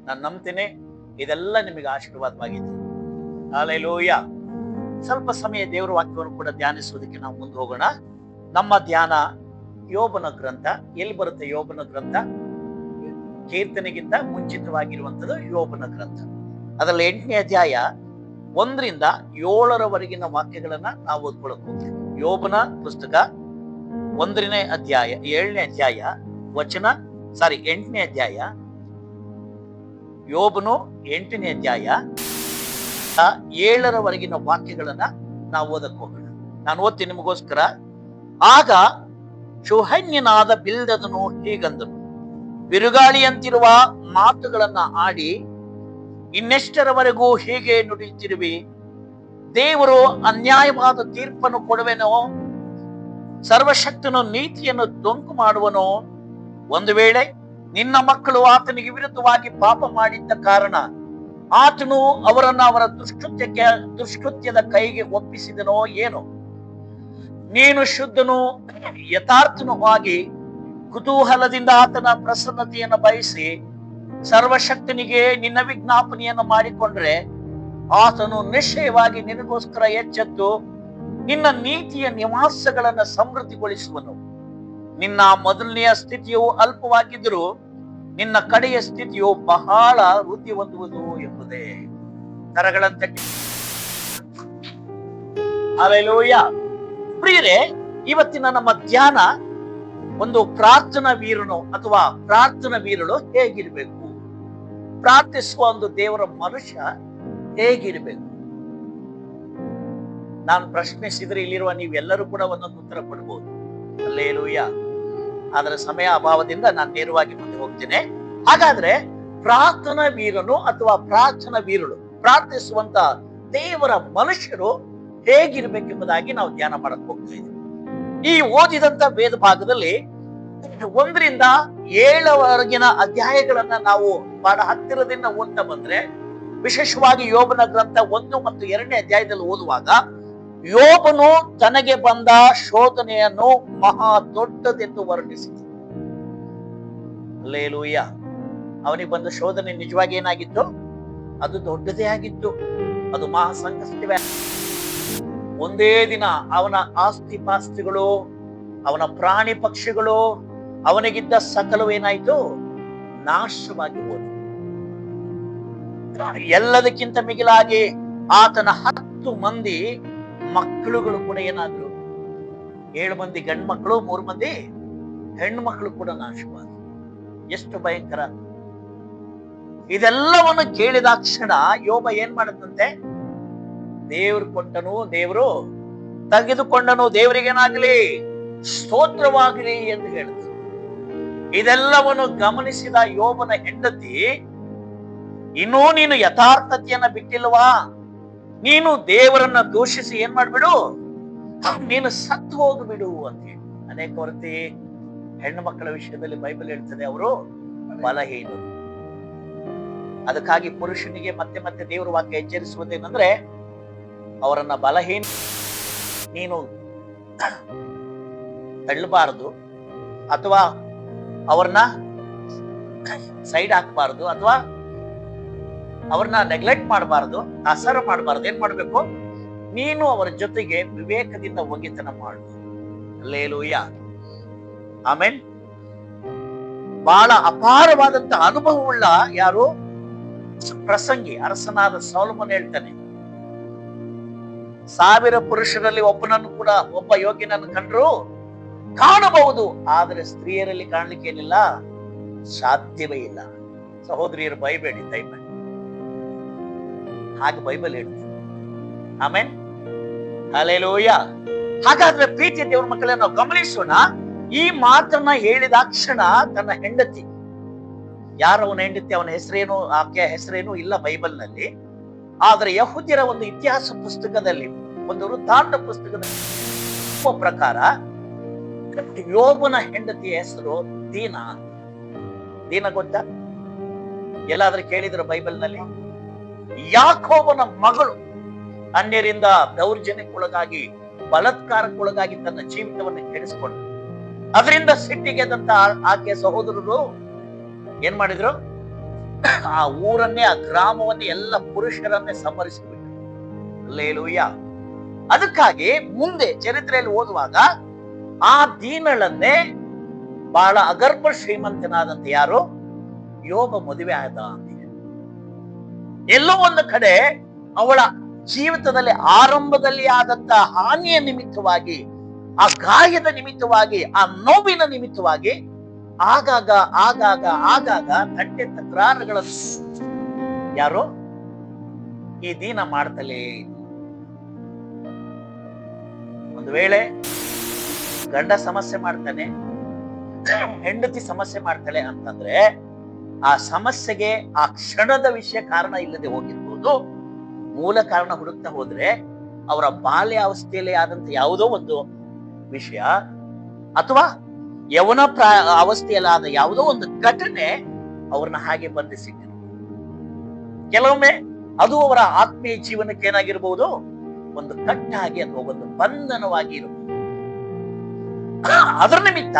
ನಾನು ನಂಬ್ತೇನೆ ಇದೆಲ್ಲ ನಿಮಗೆ ಆಶೀರ್ವಾದವಾಗಿದೆ. ಹಲ್ಲೆಲೂಯಾ. ಸ್ವಲ್ಪ ಸಮಯ ದೇವರ ವಾಕ್ಯವನ್ನು ಕೂಡ ಧ್ಯಾನಿಸುವುದಕ್ಕೆ ನಾವು ಮುಂದೆ ಹೋಗೋಣ. ನಮ್ಮ ಧ್ಯಾನ ಯೋಬನ ಗ್ರಂಥ. ಎಲ್ಲಿ ಬರುತ್ತೆ ಯೋಬನ ಗ್ರಂಥ? ಕೀರ್ತನೆಗಿಂತ ಮುಂಚಿತವಾಗಿರುವಂತದ್ದು ಯೋಬನ ಗ್ರಂಥ. ಅದರಲ್ಲಿ 8ನೇ ಅಧ್ಯಾಯ 1ರಿಂದ 7ರವರೆಗಿನ ವಾಕ್ಯಗಳನ್ನ ನಾವು ಓದ್ಕೊಳ್ಳಕ್ ಹೋಗ್ತೀವಿ. ಯೋಬನ ಪುಸ್ತಕ 1ನೇ ಅಧ್ಯಾಯ 7ನೇ ಅಧ್ಯಾಯ ವಚನ 8ನೇ ಅಧ್ಯಾಯ ಯೋಬನು 8ನೇ ಅಧ್ಯಾಯ 7ರವರೆಗಿನ ವಾಕ್ಯಗಳನ್ನ ನಾವು ಓದಕ್ ಹೋಗೋಣ. ನಾನು ಓದ್ತೀನಿ ನಿಮಗೋಸ್ಕರ. ಆಗ ಶುಹನ್ಯನಾದ ಬಿಲ್ದದನು ಹೀಗಂದನು, ಬಿರುಗಾಳಿಯಂತಿರುವ ಮಾತುಗಳನ್ನ ಆಡಿ ಇನ್ನೆಷ್ಟರವರೆಗೂ ಹೀಗೆ ನುಡಿಯುತ್ತಿರುವಿ? ದೇವರು ಅನ್ಯಾಯವಾದ ತೀರ್ಪನ್ನು ಕೊಡುವೆನೋ? ಸರ್ವಶಕ್ತನು ನೀತಿಯನ್ನು ಡೊಂಕು ಮಾಡುವನೋ? ಒಂದು ವೇಳೆ ನಿನ್ನ ಮಕ್ಕಳು ಆತನಿಗೆ ವಿರುದ್ಧವಾಗಿ ಪಾಪ ಮಾಡಿದ್ದ ಕಾರಣ ಆತನು ಅವರನ್ನ ಅವರ ದುಷ್ಕೃತ್ಯದ ಕೈಗೆ ಒಪ್ಪಿಸಿದನೋ ಏನೋ? ನೀನು ಶುದ್ಧನು ಯಥಾರ್ಥನೂ ಆಗಿ ಕುತೂಹಲದಿಂದ ಆತನ ಪ್ರಸನ್ನತೆಯನ್ನು ಬಯಸಿ ಸರ್ವಶಕ್ತನಿಗೆ ನಿನ್ನ ವಿಜ್ಞಾಪನೆಯನ್ನು ಮಾಡಿಕೊಂಡ್ರೆ ಆತನು ನಿಶ್ಚಯವಾಗಿ ನಿನಗೋಸ್ಕರ ಎಚ್ಚೆತ್ತು ನಿನ್ನ ನೀತಿಯ ನಿವಾಸಗಳನ್ನ ಸಮೃದ್ಧಿಗೊಳಿಸುವನು. ನಿನ್ನ ಮೊದಲನೆಯ ಸ್ಥಿತಿಯು ಅಲ್ಪವಾಗಿದ್ದರೂ ನಿನ್ನ ಕಡೆಯ ಸ್ಥಿತಿಯು ಬಹಳ ವೃದ್ಧಿ ಹೊಂದುವುದು ಎಂಬುದೇ. ಕರಗಳಂತ ಹಲ್ಲೆಲೂಯಾ. ಪ್ರಿಯರೇ, ಇವತ್ತಿನ ನಮ್ಮ ಧ್ಯಾನ ಒಂದು ಪ್ರಾರ್ಥನಾ ವೀರನು ಅಥವಾ ಪ್ರಾರ್ಥನಾ ವೀರಳು ಹೇಗಿರ್ಬೇಕು, ಪ್ರಾರ್ಥಿಸುವ ಒಂದು ದೇವರ ಮನುಷ್ಯ ಹೇಗಿರ್ಬೇಕು. ನಾನು ಪ್ರಶ್ನಿಸಿದ್ರೆ ಇಲ್ಲಿರುವ ನೀವೆಲ್ಲರೂ ಕೂಡ ಒಂದೊಂದು ಉತ್ತರ ಕೊಡ್ಬೋದು. ಹಲ್ಲೆಲೂಯಾ. ಅದರ ಸಮಯ ಅಭಾವದಿಂದ ನಾನು ನೇರವಾಗಿ ಮುಂದೆ ಹೋಗ್ತೇನೆ. ಹಾಗಾದ್ರೆ ಪ್ರಾರ್ಥನಾ ವೀರನು ಅಥವಾ ಪ್ರಾರ್ಥನಾ ವೀರಳು, ಪ್ರಾರ್ಥಿಸುವಂತ ದೇವರ ಮನುಷ್ಯರು ಹೇಗಿರ್ಬೇಕೆಂಬುದಾಗಿ ನಾವು ಧ್ಯಾನ ಮಾಡಕ್ ಹೋಗ್ತಾ ಇದ್ದೀವಿ. ಈ ಓದಿದಂತ ವೇದ ಭಾಗದಲ್ಲಿ 1ರಿಂದ 7ರವರೆಗಿನ ಅಧ್ಯಾಯಗಳನ್ನ ನಾವು ಬಹಳ ಹತ್ತಿರದಿಂದ ಓದ್ತಾ ಬಂದ್ರೆ, ವಿಶೇಷವಾಗಿ ಯೋಬನ ಗ್ರಂಥ 1 ಮತ್ತು 2ನೇ ಅಧ್ಯಾಯದಲ್ಲಿ ಓದುವಾಗ ಯೋಬನು ತನಗೆ ಬಂದ ಶೋಧನೆಯನ್ನು ಮಹಾ ದೊಡ್ಡದೆಂದು ವರ್ಣಿಸಿದ. ಹಲ್ಲೆಲೂಯಾ. ಅವನಿಗೆ ಬಂದ ಶೋಧನೆ ನಿಜವಾಗಿ ಏನಾಗಿತ್ತು? ಅದು ದೊಡ್ಡದೇ ಆಗಿತ್ತು. ಅದು ಮಹಾ ಸಂಕಷ್ಟವೇ. ಒಂದೇ ದಿನ ಅವನ ಆಸ್ತಿ ಪಾಸ್ತಿಗಳು, ಅವನ ಪ್ರಾಣಿ ಪಕ್ಷಿಗಳು, ಅವನಿಗಿದ್ದ ಸಕಲವು ಏನಾಯ್ತು? ನಾಶವಾಗಿ ಹೋದ. ಎಲ್ಲದಕ್ಕಿಂತ ಮಿಗಿಲಾಗಿ ಆತನ 10 ಮಂದಿ ಮಕ್ಕಳುಗಳು ಕೂಡ ಏನಾದ್ರು? 7 ಮಂದಿ ಗಂಡು ಮಕ್ಕಳು, 3 ಮಂದಿ ಹೆಣ್ಣು ಮಕ್ಕಳು ಕೂಡ ನಾಶವಾದ. ಎಷ್ಟು ಭಯಂಕರ! ಇದೆಲ್ಲವನ್ನು ಕೇಳಿದಾಕ್ಷಣ ಯೋಬ ಏನ್ ಮಾಡದಂತೆ? ದೇವ್ರು ಕೊಟ್ಟನು, ದೇವರು ತೆಗೆದುಕೊಂಡನು, ದೇವರಿಗೇನಾಗಲಿ ಸ್ತೋತ್ರವಾಗಲಿ ಎಂದು ಹೇಳಿದ್ರು. ಇದೆಲ್ಲವನ್ನು ಗಮನಿಸಿದ ಯೋಬನ ಹೆಂಡತಿ, ಇನ್ನೂ ನೀನು ಯಥಾರ್ಥತೆಯನ್ನ ಬಿಟ್ಟಿಲ್ವಾ? ನೀನು ದೇವರನ್ನ ದೂಷಿಸಿ ಏನ್ ಮಾಡ್ಬಿಡು, ನೀನು ಸತ್ತು ಹೋಗ್ಬಿಡು ಅಂತ ಹೇಳಿ. ಅನೇಕ ಹೊರತಿ ಹೆಣ್ಣು ಮಕ್ಕಳ ವಿಷಯದಲ್ಲಿ ಬೈಬಲ್ ಹೇಳ್ತದೆ ಅವರು ಬಲಹೀನರು. ಅದಕ್ಕಾಗಿ ಪುರುಷನಿಗೆ ಮತ್ತೆ ಮತ್ತೆ ದೇವರ ವಾಕ್ಯ ಎಚ್ಚರಿಸುವುದೇನೆಂದ್ರೆ, ಅವರನ್ನ ಬಲಹೀನ ನೀನು ತಳ್ಳಬಾರದು, ಅಥವಾ ಅವ್ರನ್ನ ಸೈಡ್ ಹಾಕಬಾರದು, ಅಥವಾ ಅವ್ರನ್ನ ನೆಗ್ಲೆಕ್ಟ್ ಮಾಡಬಾರದು, ಅಸರ ಮಾಡಬಾರದು. ಏನ್ ಮಾಡ್ಬೇಕು? ನೀನು ಅವರ ಜೊತೆಗೆ ವಿವೇಕದಿಂದ ಒಗೆತನ ಮಾಡು. ಹಲ್ಲೆಲೂಯಾ. ಆಮೆನ್. ಬಹಳ ಅಪಾರವಾದಂತ ಅನುಭವವುಳ್ಳ ಯಾರು? ಪ್ರಸಂಗಿ ಅರಸನಾದ ಸೊಲೊಮೋನ್ ಹೇಳ್ತಾನೆ, 1000 ಪುರುಷರಲ್ಲಿ ಒಬ್ಬ ಯೋಗ್ಯನನ್ನು ಕಂಡ್ರು ಕಾಣಬಹುದು, ಆದರೆ ಸ್ತ್ರೀಯರಲ್ಲಿ ಕಾಣ್ಲಿಕ್ಕೆ ಏನಿಲ್ಲ, ಸಾಧ್ಯವೇ ಇಲ್ಲ. ಸಹೋದರಿಯರು ಬೈಬೇಡಿ ದಯಮಾಡಿ, ಹಾಗೆ ಬೈಬಲ್ ಹೇಳ್ತದೆ. ಆಮೆನ್. ಹಲ್ಲೆಲೂಯಾ. ಹಾಗಾದ್ರೆ ಪ್ರೀತಿಯ ದೇವರ ಮಕ್ಕಳೇ, ನಾವು ಗಮನಿಸೋಣ. ಈ ಮಾತನ್ನ ಹೇಳಿದಾಕ್ಷಣ ತನ್ನ ಹೆಂಡತಿ, ಯಾರವನ ಹೆಂಡತಿ, ಅವನ ಹೆಸರೇನು, ಆಕೆಯ ಹೆಸರೇನು ಇಲ್ಲ ಬೈಬಲ್ ನಲ್ಲಿ. ಆದ್ರೆ ಯಹೂದ್ಯರ ಒಂದು ಇತಿಹಾಸ ಪುಸ್ತಕದಲ್ಲಿ, ಒಂದು ವೃತ್ತಾಂತ ಪುಸ್ತಕದಲ್ಲಿ ಪ್ರಕಾರ ಯೋಬನ ಹೆಂಡತಿಯ ಹೆಸರು ದೀನ. ದೀನ ಗೊತ್ತಾ? ಎಲ್ಲಾದ್ರೂ ಕೇಳಿದ್ರ ಬೈಬಲ್ ನಲ್ಲಿ? ಯಾಕೋಬನ ಮಗಳು ಅನ್ಯರಿಂದ ದೌರ್ಜನ್ಯಕ್ಕೊಳಗಾಗಿ, ಬಲಾತ್ಕಾರಕ್ಕೊಳಗಾಗಿ ತನ್ನ ಜೀವಿತವನ್ನು ಕೆಡಿಸಿಕೊಂಡ. ಅದರಿಂದ ಸಿಟ್ಟಿಗೆದಂತ ಆಕೆಯ ಸಹೋದರರು ಏನ್ ಮಾಡಿದ್ರು? ಆ ಊರನ್ನೇ, ಆ ಗ್ರಾಮವನ್ನೇ, ಎಲ್ಲ ಪುರುಷರನ್ನೇ ಸಂಹರಿಸಿಬಿಟ್ರು. ಹಲ್ಲೆಲೂಯ. ಅದಕ್ಕಾಗಿ ಮುಂದೆ ಚರಿತ್ರೆಯಲ್ಲಿ ಓದುವಾಗ ಆ ದೀನಳನ್ನೇ ಬಹಳ ಅಗರ್ಭ ಶ್ರೀಮಂತನಾದಂತೆ ಯಾರು ಯೋಬ ಮದುವೆ ಆದ ಅಂತಿದೆ. ಎಲ್ಲೋ ಒಂದು ಕಡೆ ಅವಳ ಜೀವಿತದಲ್ಲಿ ಆರಂಭದಲ್ಲಿ ಆದಂತ ಹಾನಿಯ ನಿಮಿತ್ತವಾಗಿ, ಆ ಗಾಯದ ನಿಮಿತ್ತವಾಗಿ, ಆ ನೋವಿನ ನಿಮಿತ್ತವಾಗಿ ಆಗಾಗ ಆಗಾಗ ಆಗಾಗ ತಂಟೆ ತಕರಾರುಗಳನ್ನು ಯಾರು ಈ ದೀನ ಮಾಡ್ತಲೇ. ಒಂದು ವೇಳೆ ಗಂಡ ಸಮಸ್ಯೆ ಮಾಡ್ತಾನೆ, ಹೆಂಡತಿ ಸಮಸ್ಯೆ ಮಾಡ್ತಾಳೆ ಅಂತಂದ್ರೆ ಆ ಸಮಸ್ಯೆಗೆ ಆ ಕ್ಷಣದ ವಿಷಯ ಕಾರಣ ಇಲ್ಲದೆ ಹೋಗಿರ್ಬೋದು. ಮೂಲ ಕಾರಣ ಹುಡುಕ್ತಾ ಹೋದ್ರೆ ಅವರ ಬಾಲ್ಯಾವಸ್ಥೆಯಲ್ಲಿ ಆದಂತ ಯಾವುದೋ ಒಂದು ವಿಷಯ ಅಥವಾ ಯವನ ಅವಸ್ಥೆಯಲ್ಲಿ ಆದ ಯಾವುದೋ ಒಂದು ಘಟನೆ ಅವ್ರನ್ನ ಹಾಗೆ ಬಂಧಿಸಿಟ್ಟಿರು. ಕೆಲವೊಮ್ಮೆ ಅದು ಅವರ ಆತ್ಮೀಯ ಜೀವನಕ್ಕೆ ಏನಾಗಿರ್ಬಹುದು, ಒಂದು ಕಟ್ಟಾಗಿ ಅಥವಾ ಒಂದು ಬಂಧನವಾಗಿ ಇರಬಹುದು. ಅದರ ನಿಮಿತ್ತ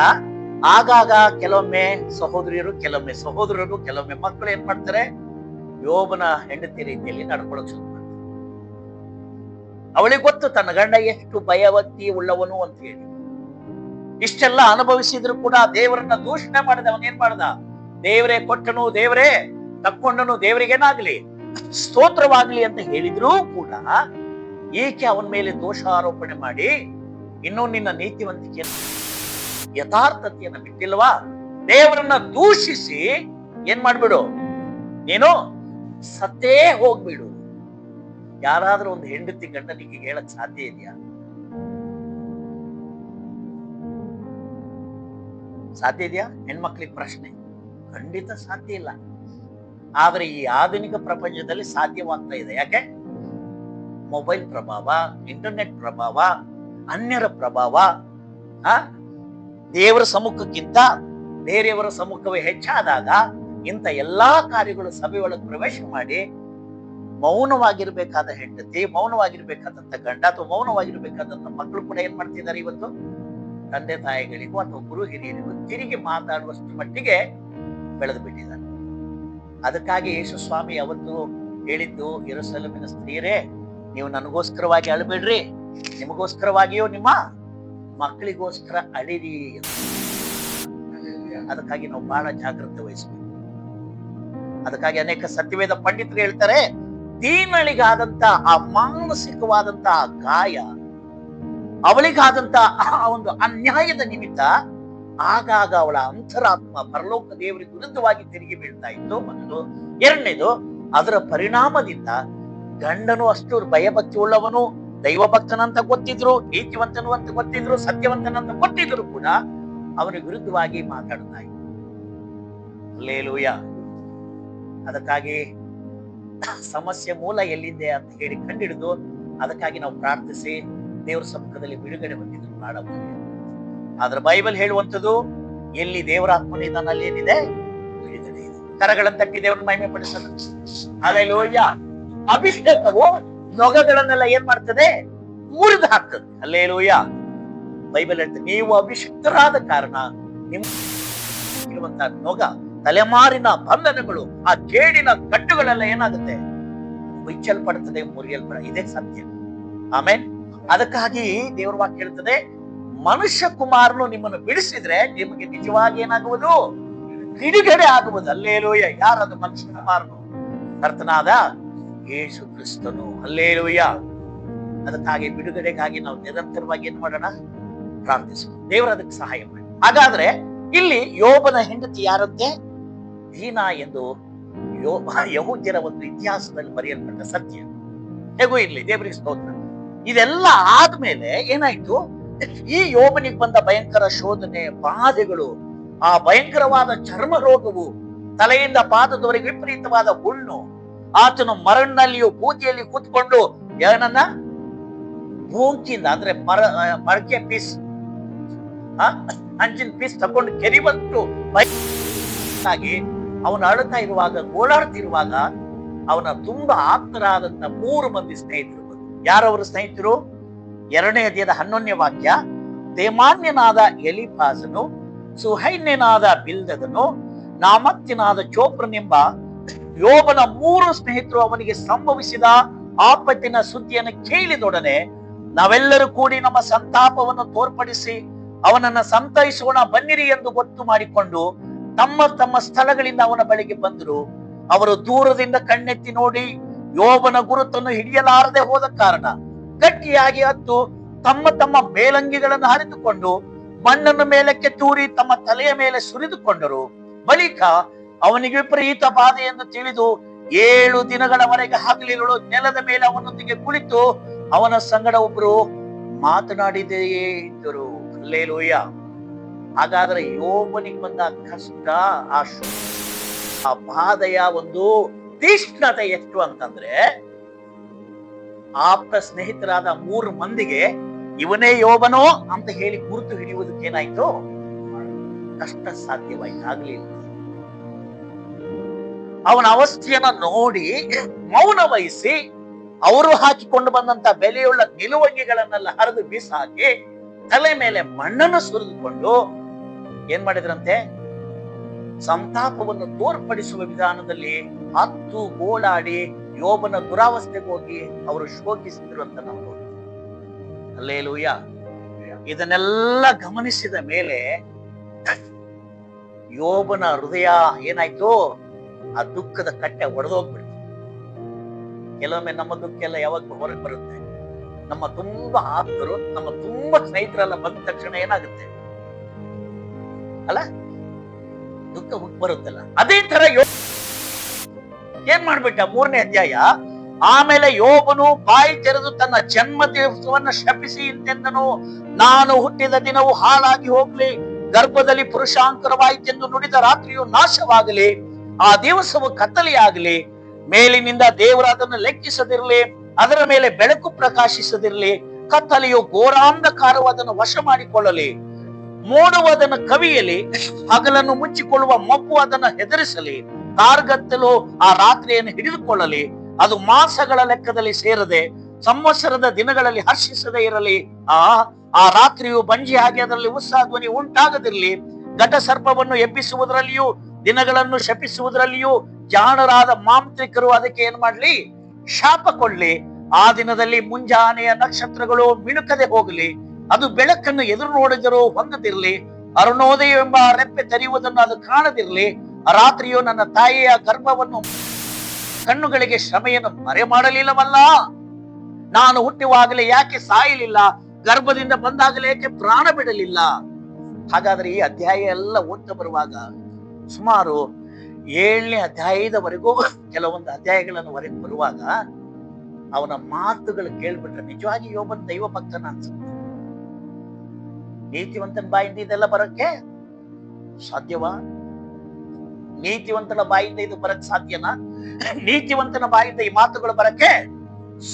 ಆಗಾಗ ಕೆಲವೊಮ್ಮೆ ಸಹೋದರಿಯರು, ಕೆಲವೊಮ್ಮೆ ಸಹೋದರರು, ಕೆಲವೊಮ್ಮೆ ಮಕ್ಕಳು ಏನ್ ಮಾಡ್ತಾರೆ, ಯೋಬನ ಹೆಂಡತಿ ರೀತಿಯಲ್ಲಿ ನಡ್ಕೊಳ್ಳೋಕೆ ಶುರು ಮಾಡ್ತಾರೆ. ಅವಳಿಗೆ ಗೊತ್ತು ತನ್ನ ಗಂಡ ಎಷ್ಟು ಭಯಭಕ್ತಿ ಉಳ್ಳವನು ಅಂತ ಹೇಳಿ. ಇಷ್ಟೆಲ್ಲ ಅನುಭವಿಸಿದ್ರು ಕೂಡ ದೇವರನ್ನ ದೂಷಣೆ ಮಾಡಿದ ಅವನ್ ಏನ್ ಮಾಡ್ದ, ದೇವರೇ ಕೊಟ್ಟನು, ದೇವರೇ ತಕ್ಕೊಂಡನು, ದೇವರಿಗೇನಾಗ್ಲಿ ಸ್ತೋತ್ರವಾಗ್ಲಿ ಅಂತ ಹೇಳಿದ್ರೂ ಕೂಡ ಈಕೆ ಅವನ ಮೇಲೆ ದೋಷಾರೋಪಣೆ ಮಾಡಿ ಇನ್ನೂ ನಿನ್ನ ನೀತಿವಂತಿಕೆ ಯಥಾರ್ಥತೆಯನ್ನು ಬಿಟ್ಟಿಲ್ವಾ, ದೇವರನ್ನ ದೂಷಿಸಿ ಏನ್ ಮಾಡ್ಬಿಡು, ನೀನು ಸತ್ತೇ ಹೋಗ್ಬಿಡು. ಯಾರಾದ್ರೂ ಒಂದು ಹೆಂಡತಿ ಗಂಡನಿಗೆ ಹೇಳಕ್ ಸಾಧ್ಯ ಇದೆಯಾ? ಸಾಧ್ಯ ಇದೆಯಾ? ಹೆಣ್ಮಕ್ಳಿಗೆ ಪ್ರಶ್ನೆ. ಖಂಡಿತ ಸಾಧ್ಯ ಇಲ್ಲ. ಆದ್ರೆ ಈ ಆಧುನಿಕ ಪ್ರಪಂಚದಲ್ಲಿ ಸಾಧ್ಯವಾಗ್ತಾ ಇದೆ. ಯಾಕೆ? ಮೊಬೈಲ್ ಪ್ರಭಾವ, ಇಂಟರ್ನೆಟ್ ಪ್ರಭಾವ, ಅನ್ಯರ ಪ್ರಭಾವ, ದೇವರ ಸಮ್ಮುಖಕ್ಕಿಂತ ಬೇರೆಯವರ ಸಮ್ಮುಖವೇ ಹೆಚ್ಚಾದಾಗ ಇಂಥ ಎಲ್ಲಾ ಕಾರ್ಯಗಳು ಸಭೆಯೊಳಗೆ ಪ್ರವೇಶ ಮಾಡಿ ಮೌನವಾಗಿರ್ಬೇಕಾದ ಹೆಂಡತಿ, ಮೌನವಾಗಿರ್ಬೇಕಾದಂತ ಗಂಡ ಅಥವಾ ಮೌನವಾಗಿರ್ಬೇಕಾದಂತ ಮಕ್ಕಳು ಕೂಡ ಏನ್ ಮಾಡ್ತಿದ್ದಾರೆ ಇವತ್ತು, ತಂದೆ ತಾಯಿಗಳಿಗೂ ಅಥವಾ ಗುರು ಹಿರಿಯರಿಗೂ ತಿರುಗಿ ಮಾತಾಡುವಷ್ಟು ಮಟ್ಟಿಗೆ ಬೆಳೆದು ಬಿಟ್ಟಿದ್ದಾರೆ. ಅದಕ್ಕಾಗಿ ಯೇಸು ಸ್ವಾಮಿ ಅವತ್ತು ಹೇಳಿದ್ದು, ಯೆರೂಸಲೇಮಿನ ಸ್ತ್ರೀಯರೇ, ನೀವು ನನಗೋಸ್ಕರವಾಗಿ ಅಳಬೇಡ್ರಿ, ನಿಮಗೋಸ್ಕರವಾಗಿಯೋ ನಿಮ್ಮ ಮಕ್ಕಳಿಗೋಸ್ಕರ ಅಳಿರಿ. ಅದಕ್ಕಾಗಿ ನಾವು ಬಹಳ ಜಾಗ್ರತೆ ವಹಿಸಬೇಕು. ಅದಕ್ಕಾಗಿ ಅನೇಕ ಸತ್ಯವೇದ ಪಂಡಿತರು ಹೇಳ್ತಾರೆ, ದೀನಳಿಗಾದಂತ ಆ ಮಾನಸಿಕವಾದಂತ ಗಾಯ, ಅವಳಿಗಾದಂತ ಆ ಒಂದು ಅನ್ಯಾಯದ ನಿಮಿತ್ತ ಆಗಾಗ ಅವಳ ಅಂತರಾತ್ಮ ಪರಲೋಕ ದೇವರಿಗೆ ವಿರುದ್ಧವಾಗಿ ತಿರುಗಿ ಬೀಳ್ತಾ ಇತ್ತು. ಒಂದು ಎರಡನೇದು, ಅದರ ಪರಿಣಾಮದಿಂದ ಗಂಡನು ಅಷ್ಟು ಭಯಭಕ್ತಿ ಉಳ್ಳವನು, ದೈವ ಭಕ್ತನಂತ ಗೊತ್ತಿದ್ರು, ನೀತಿವಂತನು ಅಂತ ಗೊತ್ತಿದ್ರು, ಸತ್ಯವಂತನಂತ ಗೊತ್ತಿದ್ರು ಕೂಡ ಅವನಿಗೆ ವಿರುದ್ಧವಾಗಿ ಮಾತಾಡ್ತಾ ಇದ್ರು. ಹಲ್ಲೆಲೂಯ. ಅದಕ್ಕಾಗಿ ಸಮಸ್ಯೆ ಮೂಲ ಎಲ್ಲಿದೆ ಅಂತ ಹೇಳಿ ಕಂಡಿಡಿದು ಅದಕ್ಕಾಗಿ ನಾವು ಪ್ರಾರ್ಥಿಸಿ ದೇವರ ಸಮ್ಮುಖದಲ್ಲಿ ಬಿಡುಗಡೆ ಹೊಂದಿದ್ರು ಮಾಡಬಹುದು. ಆದ್ರೆ ಬೈಬಲ್ ಹೇಳುವಂಥದ್ದು, ಎಲ್ಲಿ ದೇವರ ಆತ್ಮನಿದಾನ ಅಲ್ಲಿ ಏನಿದೆ, ಬಿಡುಗಡೆ ಇದೆ. ಕರಗಳನ್ನು ತಟ್ಟಿ ದೇವರನ್ನ ಮಹಿಮೆ ಪಡಿಸೋದು. ಹಲ್ಲೆಲೂಯ. ಅಭಿಷೇಕವು ನೊಗಗಳನ್ನೆಲ್ಲ ಏನ್ ಮಾಡ್ತದೆ, ಮುರಿದು ಹಾಕ್ತದೆ. ಹಲ್ಲೆಲೂಯ. ಬೈಬಲ್ ಹೇಳ್ತದೆ, ನೀವು ಅಭಿಷಿಕ್ತರಾದ ಕಾರಣ ನಿಮ್ಗಿರುವಂತಹ ನೊಗ, ತಲೆಮಾರಿನ ಬಂಧನಗಳು, ಆ ಕೇಡಿನ ಕಟ್ಟುಗಳೆಲ್ಲ ಏನಾಗುತ್ತೆ, ಬಿಚ್ಚಲ್ಪಡ್ತದೆ, ಮುರಿಯಲ್ಪಡ. ಇದೇ ಸತ್ಯ. ಆಮೇಲೆ ಅದಕ್ಕಾಗಿ ದೇವರ ವಾಕ್ಯ ಹೇಳ್ತದೆ, ಮನುಷ್ಯ ಕುಮಾರನು ನಿಮ್ಮನ್ನು ಬಿಡಿಸಿದ್ರೆ ನಿಮಗೆ ನಿಜವಾಗಿ ಏನಾಗುವುದು, ಬಿಡುಗಡೆ ಆಗುವುದು. ಹಲ್ಲೆಲೂಯ. ಯಾರದು ಮನುಷ್ಯ ಕುಮಾರನು? ಕರ್ತನಾದ ಯೇಸು ಕ್ರಿಸ್ತನು. ಹಲ್ಲೆಲೂಯ. ಅದಕ್ಕಾಗಿ ಬಿಡುಗಡೆಗಾಗಿ ನಾವು ನಿರಂತರವಾಗಿ ಏನ್ ಮಾಡೋಣ, ಪ್ರಾರ್ಥಿಸೋಣ. ದೇವರು ಅದಕ್ಕೆ ಸಹಾಯ ಮಾಡಿ. ಹಾಗಾದ್ರೆ ಇಲ್ಲಿ ಯೋಬನ ಹೆಂಡತಿ ಯಾರಂತೆ, ದೀನಾ ಎಂದು ಯಹೂದ್ಯರ ಒಂದು ಇತಿಹಾಸದಲ್ಲಿ ಬರೆಯಲ್ಪಟ್ಟ ಸತ್ಯ. ಹೇಗೂ ಇರ್ಲಿ, ದೇವರಿಗೆ ಸ್ತೋತ್ರ. ಇದೆಲ್ಲ ಆದ್ಮೇಲೆ ಏನಾಯ್ತು, ಈ ಯೋಬನಿಗೆ ಬಂದ ಭಯಂಕರ ಶೋಧನೆ, ಬಾಧೆಗಳು, ಆ ಭಯಂಕರವಾದ ಚರ್ಮ ರೋಗವು, ತಲೆಯಿಂದ ಪಾದದವರೆಗೆ ವಿಪರೀತವಾದ ಹುಣ್ಣು, ಆತನು ಮರಳಿನಲ್ಲಿಯೂ ಬೂದಿಯಲ್ಲಿ ಕೂತ್ಕೊಂಡು ಏನನ್ನ ಬೂಂಕಿಂದ ಅಂದ್ರೆ ಮರಕೆ ಪೀಸ್, ಅಂಚಿನ ಪೀಸ್ ತಕೊಂಡು ಕೆರಿವಂತು ಆಗಿ ಅವನು ಅಳುತ್ತಾ ಇರುವಾಗ, ಗೋಳಾಡ್ತಿರುವಾಗ ಅವನ ತುಂಬಾ ಆಪ್ತರಾದಂತ 3 ಮಂದಿ ಸ್ನೇಹಿತರು. ಯಾರವರು ಸ್ನೇಹಿತರು? 2ನೇ ಅಧ್ಯಾಯದ 11ನೇ ವಾಕ್ಯ, ತೇಮಾನ್ಯನಾದ ಎಲಿಫಾಜನು, ಸುಹೈನ್ಯನಾದ ಬಿಲ್ದದನು, ನಾಮತ್ಯನಾದ ಚೋಪ್ರನೆಂಬ ಯೋಬನ 3 ಸ್ನೇಹಿತರು ಅವನಿಗೆ ಸಂಭವಿಸಿದ ಆಪತ್ತಿನ ಸುದ್ದಿಯನ್ನು ಕೇಳಿದೊಡನೆ, ನಾವೆಲ್ಲರೂ ಕೂಡಿ ನಮ್ಮ ಸಂತಾಪವನ್ನು ತೋರ್ಪಡಿಸಿ ಅವನನ್ನ ಸಂತೈಸೋಣ ಬನ್ನಿರಿ ಎಂದು ಗೊತ್ತು ಮಾಡಿಕೊಂಡು ತಮ್ಮ ತಮ್ಮ ಸ್ಥಳಗಳಿಂದ ಅವನ ಬಳಿಗೆ ಬಂದರು. ಅವರು ದೂರದಿಂದ ಕಣ್ಣೆತ್ತಿ ನೋಡಿ ಯೋಬನ ಗುರುತನ್ನು ಹಿಡಿಯಲಾರದೆ ಹೋದ ಕಾರಣ ಗಟ್ಟಿಯಾಗಿ ಹತ್ತು ತಮ್ಮ ತಮ್ಮ ಮೇಲಂಗಿಗಳನ್ನು ಹರಿದುಕೊಂಡು ಮಣ್ಣನ್ನು ಮೇಲಕ್ಕೆ ತೂರಿ ತಮ್ಮ ತಲೆಯ ಮೇಲೆ ಸುರಿದುಕೊಂಡರು. ಬಳಿಕ ಅವನಿಗೆ ವಿಪರೀತ ಬಾಧೆ ಎಂದು ತಿಳಿದು 7 ದಿನಗಳವರೆಗೆ ಹಗಲಿರುಳು ನೆಲದ ಮೇಲೆ ಅವನೊಂದಿಗೆ ಕುಳಿತು ಅವನ ಸಂಗಡ ಒಬ್ರು ಮಾತನಾಡಿದೆಯೇ ಇದ್ದರು. ಹಲ್ಲೆಲೂಯಾ. ಹಾಗಾದ್ರೆ ಯೋಬನಿಗೆ ಬಂದ ಕಷ್ಟ, ಆ ಬಾಧೆಯ ಒಂದು ತೀಕ್ಷ್ಣತೆ ಎಷ್ಟು ಅಂತಂದ್ರೆ, ಆಪ್ತ ಸ್ನೇಹಿತರಾದ 3 ಮಂದಿಗೆ ಇವನೇ ಯೋಬನೋ ಅಂತ ಹೇಳಿ ಗುರುತು ಹಿಡಿಯುವುದಕ್ಕೆ ಏನಾಯ್ತು, ಕಷ್ಟ ಸಾಧ್ಯವಾಯ್ತು, ಆಗ್ಲಿಲ್ಲ. ಅವನ ಅವಸ್ಥೆಯನ್ನ ನೋಡಿ ಮೌನ ವಹಿಸಿ ಅವರು ಹಾಕಿಕೊಂಡು ಬಂದಂತ ಬೆಲೆಯುಳ್ಳ ನಿಲುವಂಗಿಗಳನ್ನೆಲ್ಲ ಹರಿದು ಬೀಸಾಕಿ ತಲೆ ಮೇಲೆ ಮಣ್ಣನ್ನು ಸುರಿದುಕೊಂಡು ಏನ್ ಮಾಡಿದ್ರಂತೆ, ಸಂತಾಪವನ್ನು ತೋರ್ಪಡಿಸುವ ವಿಧಾನದಲ್ಲಿ ಹತ್ತು ಗೋಳಾಡಿ ಯೋಬನ ದುರಾವಸ್ಥೆಗೆ ಹೋಗಿ ಅವರು ಶೋಕಿಸಿದ್ರು ಅಂತ ನಾವು ನೋಡ್ತೀವಿ. ಹಲ್ಲೆಲೂಯಾ. ಇದನ್ನೆಲ್ಲ ಗಮನಿಸಿದ ಮೇಲೆ ಯೋಬನ ಹೃದಯ ಏನಾಯ್ತು, ಆ ದುಃಖದ ಕಟ್ಟೆ ಒಡೆದೋಗ್ಬಿಡ್ತು. ಕೆಲವೊಮ್ಮೆ ನಮ್ಮ ದುಃಖ ಎಲ್ಲ ಯಾವಾಗ ಹೊರಗೆ ಬರುತ್ತೆ, ನಮ್ಮ ತುಂಬಾ ಆಪ್ತರು, ನಮ್ಮ ತುಂಬಾ ಸ್ನೇಹಿತರೆಲ್ಲ ಬಂದ ತಕ್ಷಣ ಏನಾಗುತ್ತೆ ಅಲ್ಲ, ದುಃಖ ಹುಟ್ಟು ಬರುತ್ತಲ್ಲ. ಅದೇ ತರ ಏನ್ ಮಾಡ್ಬಿಟ್ಟ 3ನೇ ಅಧ್ಯಾಯ, ಆಮೇಲೆ ಯೋಬನು ಬಾಯಿ ತೆರೆದು ತನ್ನ ಜನ್ಮ ದಿವಸವನ್ನ ಶಪಿಸಿ ಇಂತೆಂದನು, ನಾನು ಹುಟ್ಟಿದ ದಿನವು ಹಾಳಾಗಿ ಹೋಗ್ಲಿ, ಗರ್ಭದಲ್ಲಿ ಪುರುಷಾಂಕರವಾಯಿತೆಂದು ನುಡಿದ ರಾತ್ರಿಯು ನಾಶವಾಗಲಿ, ಆ ದಿವಸವು ಕತ್ತಲೆಯಾಗಲಿ, ಮೇಲಿನಿಂದ ದೇವರು ಅದನ್ನು ಲೆಕ್ಕಿಸದಿರಲಿ, ಅದರ ಮೇಲೆ ಬೆಳಕು ಪ್ರಕಾಶಿಸದಿರಲಿ, ಕತ್ತಲೆಯು ಘೋರಾಂಧಕಾರವು ಅದನ್ನು ವಶ ಮಾಡಿಕೊಳ್ಳಲಿ, ಮೋಡವು ಅದನ್ನು ಕವಿಯಲಿ, ಹಗಲನ್ನು ಮುಚ್ಚಿಕೊಳ್ಳುವ ಮಬ್ಬು ಅದನ್ನು ಹೆದರಿಸಲಿ, ಕಾರ್ಗತ್ತಲು ಆ ರಾತ್ರಿಯನ್ನು ಹಿಡಿದುಕೊಳ್ಳಲಿ, ಅದು ಮಾಸಗಳ ಲೆಕ್ಕದಲ್ಲಿ ಸೇರದೆ ಸಂವತ್ಸರದ ದಿನಗಳಲ್ಲಿ ಹರ್ಷಿಸದೇ ಇರಲಿ, ಆ ರಾತ್ರಿಯು ಬಂಜಿ ಹಾಗೆ ಅದರಲ್ಲಿ ಉತ್ಸಾಹಧ್ವನಿ ಉಂಟಾಗದಿರಲಿ, ಘಟ ಸರ್ಪವನ್ನು ಎಬ್ಬಿಸುವುದರಲ್ಲಿಯೂ ದಿನಗಳನ್ನು ಶಪಿಸುವುದರಲ್ಲಿಯೂ ಜಾಣರಾದ ಮಾಂತ್ರಿಕರು ಅದಕ್ಕೆ ಏನ್ ಮಾಡ್ಲಿ, ಶಾಪ ಕೊಡ್ಲಿ, ಆ ದಿನದಲ್ಲಿ ಮುಂಜಾನೆಯ ನಕ್ಷತ್ರಗಳು ಮಿಣುಕದೆ ಹೋಗಲಿ, ಅದು ಬೆಳಕನ್ನು ಎದುರು ನೋಡಿದರೂ ಹೊಂದದಿರ್ಲಿ, ಅರುಣೋದಯ ಎಂಬ ರೆಪ್ಪೆ ತೆರೆಯುವುದನ್ನು ಅದು ಕಾಣದಿರ್ಲಿ, ರಾತ್ರಿಯು ನನ್ನ ತಾಯಿಯ ಗರ್ಭವನ್ನು ಕಣ್ಣುಗಳಿಗೆ ಶ್ರಮೆಯನ್ನು ಮರೆ ಮಾಡಲಿಲ್ಲವಲ್ಲ, ನಾನು ಹುಟ್ಟುವಾಗಲೇ ಯಾಕೆ ಸಾಯಲಿಲ್ಲ, ಗರ್ಭದಿಂದ ಬಂದಾಗಲೇ ಯಾಕೆ ಪ್ರಾಣ ಬಿಡಲಿಲ್ಲ. ಹಾಗಾದ್ರೆ ಈ ಅಧ್ಯಾಯ ಎಲ್ಲ ಓದ್ತಾ ಬರುವಾಗ ಸುಮಾರು 7ನೇ ಅಧ್ಯಾಯದವರೆಗೂ ಕೆಲವೊಂದು ಅಧ್ಯಾಯಗಳನ್ನು ಹೊರಗೆ ಬರುವಾಗ ಅವನ ಮಾತುಗಳು ಕೇಳ್ಬಿಟ್ರೆ ನಿಜವಾಗಿ ಯೋಬನ ದೈವ ಭಕ್ತನ ಅನ್ಸುತ್ತೆ. ನೀತಿವಂತನ ಬಾಯಿಂದ ಇದೆಲ್ಲ ಬರಕ್ಕೆ ಸಾಧ್ಯವಾ? ನೀತಿವಂತನ ಬಾಯಿಂದ ಇದು ಬರಕ್ ಸಾಧ್ಯನಾ? ನೀತಿವಂತನ ಬಾಯಿಂದ ಈ ಮಾತುಗಳು ಬರಕ್ಕೆ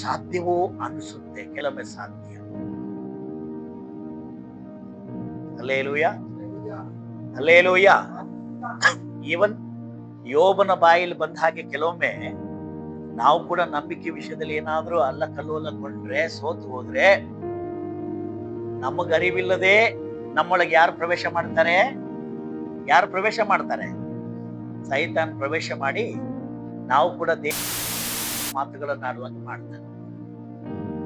ಸಾಧ್ಯವೋ ಅನಿಸುತ್ತೆ, ಕೆಲವೊಮ್ಮೆ ಸಾಧ್ಯ. Hallelujah, hallelujah. ಇವನ್ ಯೋಬನ ಬಾಯಲ್ಲಿ ಬಂದ ಹಾಗೆ ಕೆಲವೊಮ್ಮೆ ನಾವು ಕೂಡ ನಂಬಿಕೆ ವಿಷಯದಲ್ಲಿ ಏನಾದ್ರೂ ಅಲ್ಲ ಕಲ್ಲೋಲಗೊಂಡ್ರೆ, ಸೋತು ಹೋದ್ರೆ, ನಮಗರಿವಿಲ್ಲದೆ ನಮ್ಮೊಳಗೆ ಯಾರು ಪ್ರವೇಶ ಮಾಡ್ತಾರೆ? ಯಾರು ಪ್ರವೇಶ ಮಾಡ್ತಾರೆ? ಸೈತಾನ್ ಪ್ರವೇಶ ಮಾಡಿ ನಾವು ಕೂಡ ಮಾತುಗಳನ್ನು ಆಡುವಂತೆ ಮಾಡ್ತಾನೆ.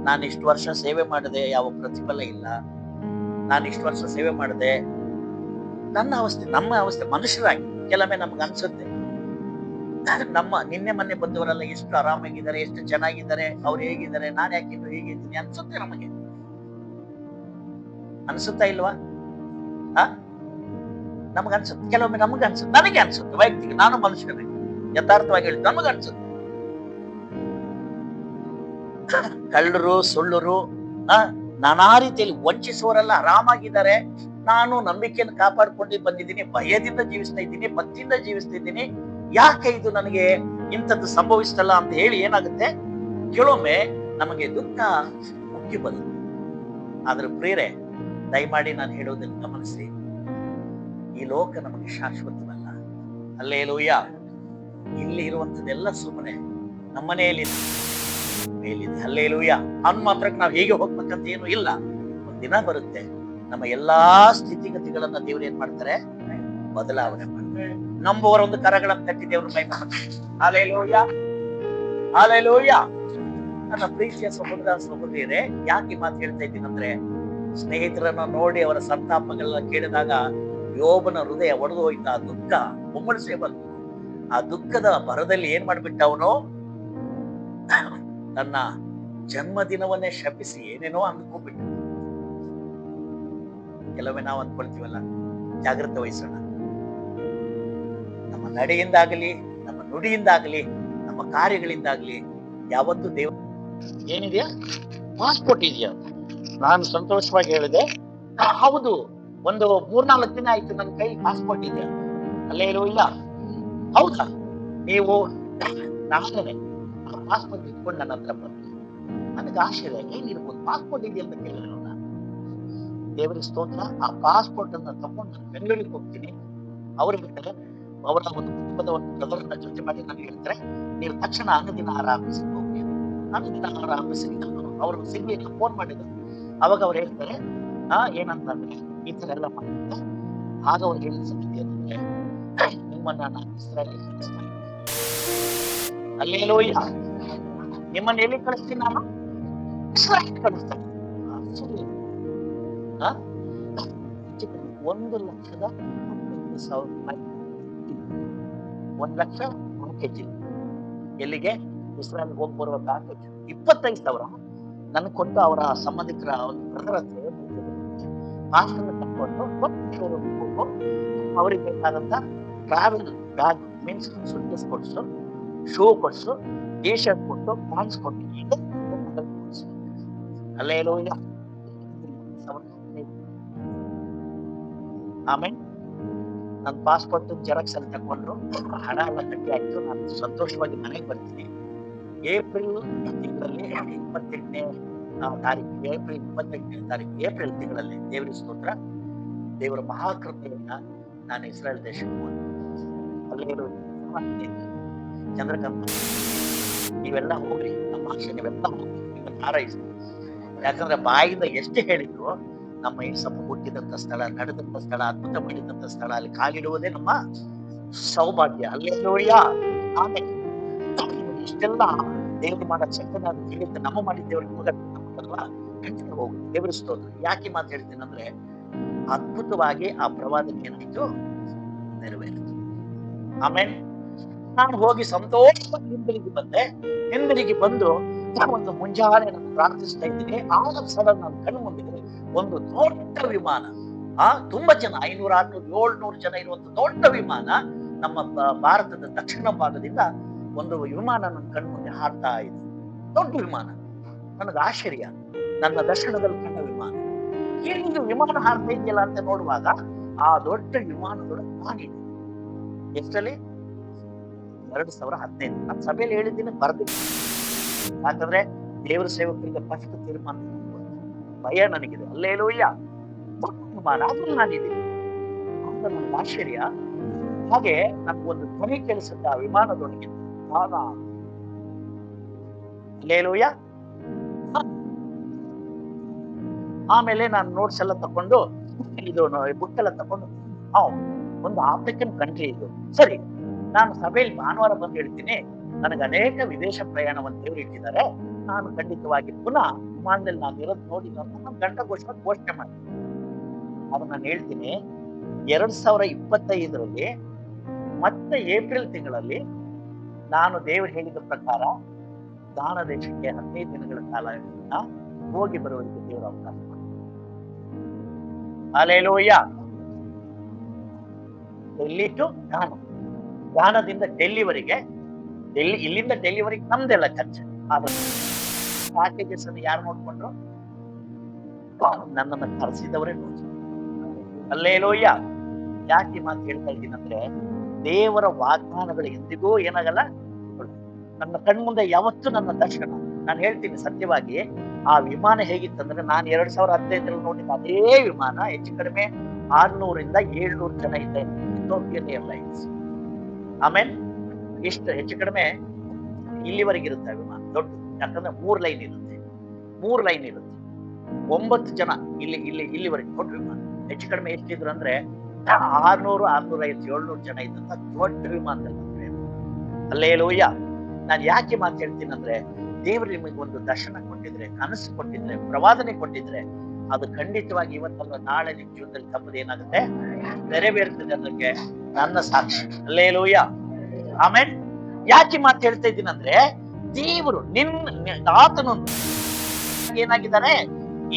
ನಾನು ಇಷ್ಟು ವರ್ಷ ಸೇವೆ ಮಾಡಿದೆ, ಯಾವ ಪ್ರತಿಫಲ ಇಲ್ಲ, ನಾನು ಇಷ್ಟು ವರ್ಷ ಸೇವೆ ಮಾಡಿದೆ, ನನ್ನ ಅವಸ್ಥೆ, ನಮ್ಮ ಅವಸ್ಥೆ ಮನುಷ್ಯರಾಗಿ ಕೆಲವೊಮ್ಮೆ ನಮ್ಗೆ ಅನ್ಸುತ್ತೆ, ನಿನ್ನೆ ಮೊನ್ನೆ ಬಂದವರೆಲ್ಲ ಎಷ್ಟು ಆರಾಮಾಗಿದ್ದಾರೆ, ಎಷ್ಟು ಚೆನ್ನಾಗಿದ್ದಾರೆ, ಅವ್ರು ಹೇಗಿದ್ದಾರೆ, ನಾನು ಯಾಕೆ ಇನ್ನು ಹೇಗಿದ್ದೀನಿ ಅನ್ಸುತ್ತೆ. ನಮಗೆ ಅನ್ಸುತ್ತಾ ಇಲ್ವಾ? ನಮಗನ್ಸುತ್ತೆ, ಕೆಲವೊಮ್ಮೆ ನಮಗನ್ಸುತ್ತೆ, ನನಗೆ ಅನ್ಸುತ್ತೆ ವೈಯಕ್ತಿಕ, ನಾನು ಮನುಷ್ಯನೇ, ಯಥಾರ್ಥವಾಗಿ ಹೇಳಿ ನಮಗನ್ಸುತ್ತೆ. ಕಳ್ಳರು, ಸುಳ್ಳರು, ನಾನಾ ರೀತಿಯಲ್ಲಿ ವಂಚಿಸುವವರೆಲ್ಲ ಆರಾಮಾಗಿದ್ದಾರೆ, ನಾನು ನಂಬಿಕೆಯನ್ನು ಕಾಪಾಡ್ಕೊಂಡು ಬಂದಿದ್ದೀನಿ, ಭಯದಿಂದ ಜೀವಿಸ್ತಾ ಇದ್ದೀನಿ, ಭಕ್ತಿಯಿಂದ ಜೀವಿಸ್ತಾ ಇದ್ದೀನಿ, ಯಾಕೆ ಇದು ನನಗೆ ಇಂಥದ್ದು ಸಂಭವಿಸ್ತಲ್ಲ ಅಂತ ಹೇಳಿ ಏನಾಗುತ್ತೆ, ಕೆಲವೊಮ್ಮೆ ನಮಗೆ ದುಃಖ ಉಕ್ಕಿ ಬರುತ್ತೆ. ಆದ್ರೆ ಪ್ರಿಯರೇ, ದಯಮಾಡಿ ನಾನು ಹೇಳೋದನ್ನು ಗಮನಿಸಿ, ಈ ಲೋಕ ನಮಗೆ ಶಾಶ್ವತವಲ್ಲ. ಹಲ್ಲೆಲೂಯಾ. ಇಲ್ಲಿ ಇರುವಂತದ್ದೆಲ್ಲ ಸುಮ್ಮನೆ, ನಮ್ಮನೆಯಲ್ಲಿ ಮೇಲಿದೆ. ಹಲ್ಲೆಲೂಯಾ. ಅನ್ ಮಾತ್ರಕ್ಕೆ ನಾವು ಹೇಗೆ ಹೋಗ್ಬೇಕಂತ ಏನು ಇಲ್ಲ. ಒಂದಿನ ಬರುತ್ತೆ ನಮ್ಮ ಎಲ್ಲಾ ಸ್ಥಿತಿಗತಿಗಳನ್ನ ದೇವ್ರು ಏನ್ ಮಾಡ್ತಾರೆ, ಬದಲಾವಣೆ ಮಾಡ್ತಾರೆ. ನಂಬುವರೊಂದು ಕರಗಳನ್ನು ತಟ್ಟಿ ದೇವರು ಮಹಿಮೆ ಹಾಲೆಲೂಯ, ಹಾಲೆಲೂಯ. ನನ್ನ ಪ್ರೀತಿಯ ಸಹೋದರ ಸಹೋದರಿಯರೇ, ಯಾಕೆ ಈ ಮಾತು ಹೇಳ್ತಾ ಇದ್ದೀನಿ ಅಂದ್ರೆ, ಸ್ನೇಹಿತರನ್ನ ನೋಡಿ ಅವರ ಸಂತಾಪಗಳನ್ನ ಕೇಳಿದಾಗ ಯೋಬನ ಹೃದಯ ಒಡೆದು ಹೋಯ್ತು. ಆ ದುಃಖ ಒಮ್ಮಳಿಸೇ ಬಂತು. ಆ ದುಃಖದ ಭರದಲ್ಲಿ ಏನ್ ಮಾಡ್ಬಿಟ್ಟ ಅವನು, ತನ್ನ ಜನ್ಮದಿನವನ್ನೇ ಶಪಿಸಿ ಏನೇನೋ ಅಂದ್ಕೊಂಡ್ಬಿಟ್ಟ. ಕೆಲವೊಮ್ಮೆ ನಾವು ಅಂದ್ಕೊಳ್ತೀವಲ್ಲ, ಜಾಗ್ರತೆ ವಹಿಸೋಣ. ನಮ್ಮ ನಡೆಯಿಂದಾಗಲಿ, ನಮ್ಮ ನುಡಿಯಿಂದಾಗಲಿ, ನಮ್ಮ ಕಾರ್ಯಗಳಿಂದಾಗಲಿ ಯಾವತ್ತು ದೇವ ಏನಿದೆಯಾ, ಪಾಸ್ಪೋರ್ಟ್ ಇದೆಯಾ? ನಾನು ಸಂತೋಷವಾಗಿ ಹೇಳಿದೆ, ಹೌದು, ಒಂದು 3-4 ದಿನ ಆಯ್ತು ನನ್ನ ಕೈ ಪಾಸ್ಪೋರ್ಟ್ ಇದೆಯಾ? ಅಲ್ಲೇ ಇಲ್ಲ. ಹೌದಾ? ನೀವು ನಾನೇ ಪಾಸ್ಪೋರ್ಟ್ ಇಟ್ಕೊಂಡು ನನ್ನ ಹತ್ರ ಬಂದು ನನಗೆ ಆಶ್ಚರ್ಯ, ಏನಿರ್ಬೋದು ಪಾಸ್ಪೋರ್ಟ್ ಇದೆಯಾ ಅಂತ ಕೇಳಿದ್ರು. ದೇವರಿಗೆ ಸ್ತೋತ್ರ. ಆ ಪಾಸ್ಪೋರ್ಟ್ ಅನ್ನ ತಗೊಂಡು ನಾನು ಬೆಂಗಳೂರಿಗೆ ಹೋಗ್ತೀನಿ. ಅವ್ರು ಹೇಳ್ತಾರೆ, ಅವರ ಒಂದು ಕುಟುಂಬದ ಒಂದು ಬ್ರದರ್ನ ಜೊತೆ ಮಾಡಿ ನನಗೆ ಹೇಳ್ತಾರೆ, ನೀವು ತಕ್ಷಣ ಅನುದಿನ ಆಫೀಸಿಗೆ ಹೋಗಿ. ಅನುದಿನ ಆಫೀಸಿಗೆ ಅವರು ಸಿಗ್ಲಿ ಫೋನ್ ಮಾಡಿದ್ರು. ಅವಾಗ ಅವ್ರು ಹೇಳ್ತಾರೆ, ಏನಂತಂದ್ರೆ ಈ ತರ ಎಲ್ಲ ಮಾಡಿದ್ರೆ. ಆಗ ಅವ್ರು ಹೇಳಿದ ಸಂಗತಿ ಅಂತಂದ್ರೆ, ನಿಮ್ಮನ್ನ ನಾನು ಇಸ್ರಾಯೇಲಿಗೆ ಕಳಿಸ್ತಾ ಇದ್ದೀನಿ. ಅಲ್ಲೇಲೂಯ. ನಿಮ್ಮನ್ನ ಎಲ್ಲಿ ಕಳಿಸ್ತೀನಿ? ನಾನು ಇಸ್ರಾಯೇಲಿಗೆ ಕಳಿಸ್ತಾ ಇದ್ದೀನಿ. 1,12,000 1,00,000 ಪ್ಯಾಕೇಜ್. ಎಲ್ಲಿಗೆ? ಇಸ್ರಾಯೇಲ್ಗೆ ಹೋಗಿ ಬರುವ ಪ್ಯಾಕೇಜ್ 25,000 ನನಗೆ ಕೊಟ್ಟು ಅವರ ಸಂಬಂಧಿಕರ ಒಂದು ಬ್ರದರ್ ಹತ್ರ ಮಾಸ್ಟರ್ ತಕ್ಕೊಂಡು ಅವ್ರಿಗೆ ಬೇಕಾದಂತ ಟ್ರಾವೆಲ್ ಬ್ಯಾಗ್ ಮೀನ್ಸ್ ಸುಟ್ಕೇಸ್ ಕೊಡ್ಸು, ಶೂ ಕೊಡ್ಸು, ಟಿ ಶರ್ಟ್ ಕೊಟ್ಟು, ಪ್ಯಾಂಟ್ಸ್ ಕೊಟ್ಟು. ಅಲ್ಲೇ ಇಲ್ಲ. ಆಮೇಲೆ ನನ್ನ ಪಾಸ್ಪೋರ್ಟ್ ಜೆರಾಕ್ಸ್ ಅಲ್ಲಿ ತಗೊಂಡ್ರು, ಹಣ ಎಲ್ಲ ಕಟ್ಟಿ ಆಯ್ತು. ನಾನು ಸಂತೋಷವಾಗಿ ಮನೆಗೆ ಬರ್ತೀನಿ. ಏಪ್ರಿಲ್ ತಿಂಗಳಲ್ಲಿ 28ನೇ ತಾರೀಕು, ಏಪ್ರಿಲ್ 28ನೇ ತಾರೀಕು, ಏಪ್ರಿಲ್ ತಿಂಗಳಲ್ಲಿ ದೇವರ ಸ್ತೋತ್ರ, ದೇವರ ಮಹಾಕೃಪೆಯಿಂದ ನಾನು ಇಸ್ರಾಯೇಲ್ ದೇಶಕ್ಕೆ ಹೋದೆ. ಅಲ್ಲೇ ಚಂದ್ರಕಾಂತ್, ನೀವೆಲ್ಲ ಹೋಗ್ರಿ, ನಮ್ಮ ಆಶೆ ನೀವೆಲ್ಲ ಹೋಗ್ರಿ, ನಿಮ್ಮನ್ನು ಹಾರೈಸಿ. ಯಾಕಂದ್ರೆ ಬಾಯಿಂದ ಎಷ್ಟು ಹೇಳಿದ್ರು, ನಮ್ಮ ಯೇಸಪ್ಪ ಹುಟ್ಟಿದಂತ ಸ್ಥಳ, ನಡೆದಂತ ಸ್ಥಳ, ಅದ್ಭುತ ಮಾಡಿದಂತ ಸ್ಥಳ, ಅಲ್ಲಿ ಕಾಲಿಡುವುದೇ ನಮ್ಮ ಸೌಭಾಗ್ಯ. ಅಲ್ಲೇಲೂಯ. ಆಮೇಲೆ ಇಷ್ಟೆಲ್ಲ ದೇವರು ಮಾಡೋ ಶಕ್ತನ ಹೇಳಿದ್ದ ನಮ್ಮ ಮಾಡಿದ್ದೇವ್ರಿಗೆ ಹೋಗಲ್ವಾ, ಕಂಟಿನ್ಯೂ ಹೋಗು. ದೇವರ ಸ್ತೋತ್ರ. ಯಾಕೆ ಮಾತು ಹೇಳ್ತೀನಿ ಅಂದ್ರೆ, ಅದ್ಭುತವಾಗಿ ಆ ಪ್ರವಾದಕ್ಕೆ ಏನಾಯ್ತು, ನೆರವೇರಿತು. ಆಮೇಲೆ ನಾನು ಹೋಗಿ ಸಂತೋಷವಾಗಿ ಹಿಂದಿರುಗಿ ಬಂದೆ. ಹಿಂದಿರುಗಿ ಬಂದು ಒಂದು ಮುಂಜಾನೆ ನಾನು ಪ್ರಾರ್ಥಿಸ್ತಾ ಇದ್ದೀನಿ. ಆಗ ಸಲ ನನ್ನ ಕಣ್ಣು ಮುಂದೆ ಒಂದು ದೊಡ್ಡ ವಿಮಾನ, ತುಂಬಾ ಜನ, 500, 600, 700 ಜನ ಇರುವಂತ ದೊಡ್ಡ ವಿಮಾನ ನಮ್ಮ ಭಾರತದ ದಕ್ಷಿಣ ಭಾಗದಿಂದ ಒಂದು ವಿಮಾನ ನನ್ನ ಕಣ್ಣು ಮುಂದೆ ಹಾರ್ತಾ ಇದೆ. ದೊಡ್ಡ ವಿಮಾನ. ನನಗೆ ಆಶ್ಚರ್ಯ, ನನ್ನ ದರ್ಶನದಲ್ಲಿ ಕಂಡ ವಿಮಾನ. ಏನಿದು ವಿಮಾನ ಹಾರ್ತಾ ಇದೆಯಲ್ಲ ಅಂತ ನೋಡುವಾಗ, ಆ ದೊಡ್ಡ ವಿಮಾನದೊಳಗೆ ನಾನಿದೆ. ಎಷ್ಟರಲ್ಲಿ? 2015. ನಾನು ಸಭೆಯಲ್ಲಿ ಹೇಳಿದ್ದೀನಿ, ಬರ್ದಿದ್ದೀನಿ. ಯಾಕಂದ್ರೆ ದೇವರ ಸೇವಕರಿಗೆ ಫಸ್ಟ್ ತೀರ್ಮಾನ ಭಯ ನನಗಿದೆ. ಅಲ್ಲೇಲೂಯ್ಯ. ವಿಮಾನ ಅದ್ರಲ್ಲಿ ನಾನಿದ್ದೀನಿ ಅಂತ ನನಗೆ ಆಶ್ಚರ್ಯ. ಹಾಗೆ ನನ್ಗೊಂದು ಧ್ವನಿ ಕೇಳಿಸುತ್ತೆ ಆ ವಿಮಾನದೊಳಗೆ. ಅಲ್ಲೇಲೂಯ್ಯ. ಆಮೇಲೆ ನಾನು ನೋಟ್ಸ್ ಎಲ್ಲ ತಕೊಂಡು, ಇದು ಬುಕ್ ಎಲ್ಲ ತಕೊಂಡು, ಒಂದು ಆಫ್ರಿಕನ್ ಕಂಟ್ರಿ ಇದು. ಸರಿ, ನಾನು ಸಭೆಯಲ್ಲಿ ಭಾನುವಾರ ಬಂದು ಹೇಳ್ತೀನಿ, ನನಗೆ ಅನೇಕ ವಿದೇಶ ಪ್ರಯಾಣವನ್ನು ದೇವರು ಇಟ್ಟಿದ್ದಾರೆ. ನಾನು ಖಂಡಿತವಾಗಿ ಪುನಃ ವಿಮಾನದಲ್ಲಿ ನಾನು ಇರೋದು ನೋಡಿ ನನ್ನ ಘೋಷಣೆ ಮಾಡ್ತೀನಿ. ಅದು ನಾನು ಹೇಳ್ತೀನಿ, 2025ರಲ್ಲಿ ಮತ್ತೆ ಏಪ್ರಿಲ್ ತಿಂಗಳಲ್ಲಿ ನಾನು ದೇವರು ಹೇಳಿದ ಪ್ರಕಾರ ಗಾನ ದೇಶಕ್ಕೆ 15 ದಿನಗಳ ಕಾಲ ಹೋಗಿ ಬರುವುದಕ್ಕೆ ದೇವರು ಅವಕಾಶ ಮಾಡ್ತಾರೆ. ಹಲ್ಲೆಲೂಯ. ಡೆಲ್ಲಿ ಟು ಗಾನ, ಗಾನದಿಂದ ಡೆಲ್ಲಿವರೆಗೆ, ಇಲ್ಲಿಂದ ಡೆಲ್ಲಿವರೆಗೆ ನಮ್ದೆಲ್ಲ ಖರ್ಚು. ಆದ್ರೆ ಪ್ಯಾಕೇಜಸ್ ಅನ್ನು ಯಾರು ನೋಡ್ಕೊಂಡ್ರು? ನನ್ನನ್ನು ಕರೆಸಿದವರೇ ನೋಡಿ. ಹಲ್ಲೆಲೂಯ. ಯಾಕೆ ಮಾತು ಹೇಳ್ತಾ ಇದ್ದೀನಿ ಅಂದ್ರೆ, ದೇವರ ವಾಗ್ದಾನಗಳು ಎಂದಿಗೂ ಏನಾಗಲ್ಲ. ನನ್ನ ಕಣ್ಮುಂದೆ ಯಾವತ್ತೂ ನನ್ನ ದರ್ಶನ. ನಾನು ಹೇಳ್ತೀನಿ ಸತ್ಯವಾಗಿ, ಆ ವಿಮಾನ ಹೇಗಿತ್ತಂದ್ರೆ, ನಾನು 2015ರಲ್ಲಿ ನೋಡಿದ ಅದೇ ವಿಮಾನ ಹೆಚ್ಚು ಕಡಿಮೆ 600ರಿಂದ 700 ಜನ ಇದೆ. Ethiopian airlines. ಆಮೇಲೆ ಇಷ್ಟು ಹೆಚ್ಚು ಕಡಿಮೆ ಇಲ್ಲಿವರೆಗೆ ಇರುತ್ತೆ ವಿಮಾನ, ದೊಡ್ಡ. ಯಾಕಂದ್ರೆ 3 ಲೈನ್ ಇರುತ್ತೆ, 9 ಜನ ಇಲ್ಲಿವರೆಗೆ ದೊಡ್ಡ ವಿಮಾನ. ಹೆಚ್ಚು ಕಡಿಮೆ ಎಷ್ಟಿದ್ರು ಅಂದ್ರೆ 650 700 ಜನ ಇದ್ದಂತ ದೊಡ್ಡ ವಿಮಾನದಲ್ಲಿ ಹಲ್ಲೆಲೂಯ. ನಾನು ಯಾಕೆ ಮಾತು ಹೇಳ್ತೀನಂದ್ರೆ, ದೇವರು ನಿಮಗೆ ಒಂದು ದರ್ಶನ ಕೊಟ್ಟಿದ್ರೆ, ಕನಸು ಕೊಟ್ಟಿದ್ರೆ, ಪ್ರವಾದನೆ ಕೊಟ್ಟಿದ್ರೆ, ಅದು ಖಂಡಿತವಾಗಿ ಇವತ್ತಲ್ಲ ನಾಳೆ ನಿಮ್ ಜೀವನದಲ್ಲಿ ತಪ್ಪದು ಏನಾಗುತ್ತೆ, ನೆರವೇರ್ತದೆ ಅನ್ನೋಕ್ಕೆ ನನ್ನ ಸಾಕ್ಷಿ. Hallelujah, amen. ಯಾಕೆ ಮಾತು ಹೇಳ್ತಾ ಇದ್ದೀನಂದ್ರೆ, ದೇವರು ಆತನು ಏನಾಗಿದ್ದಾನೆ,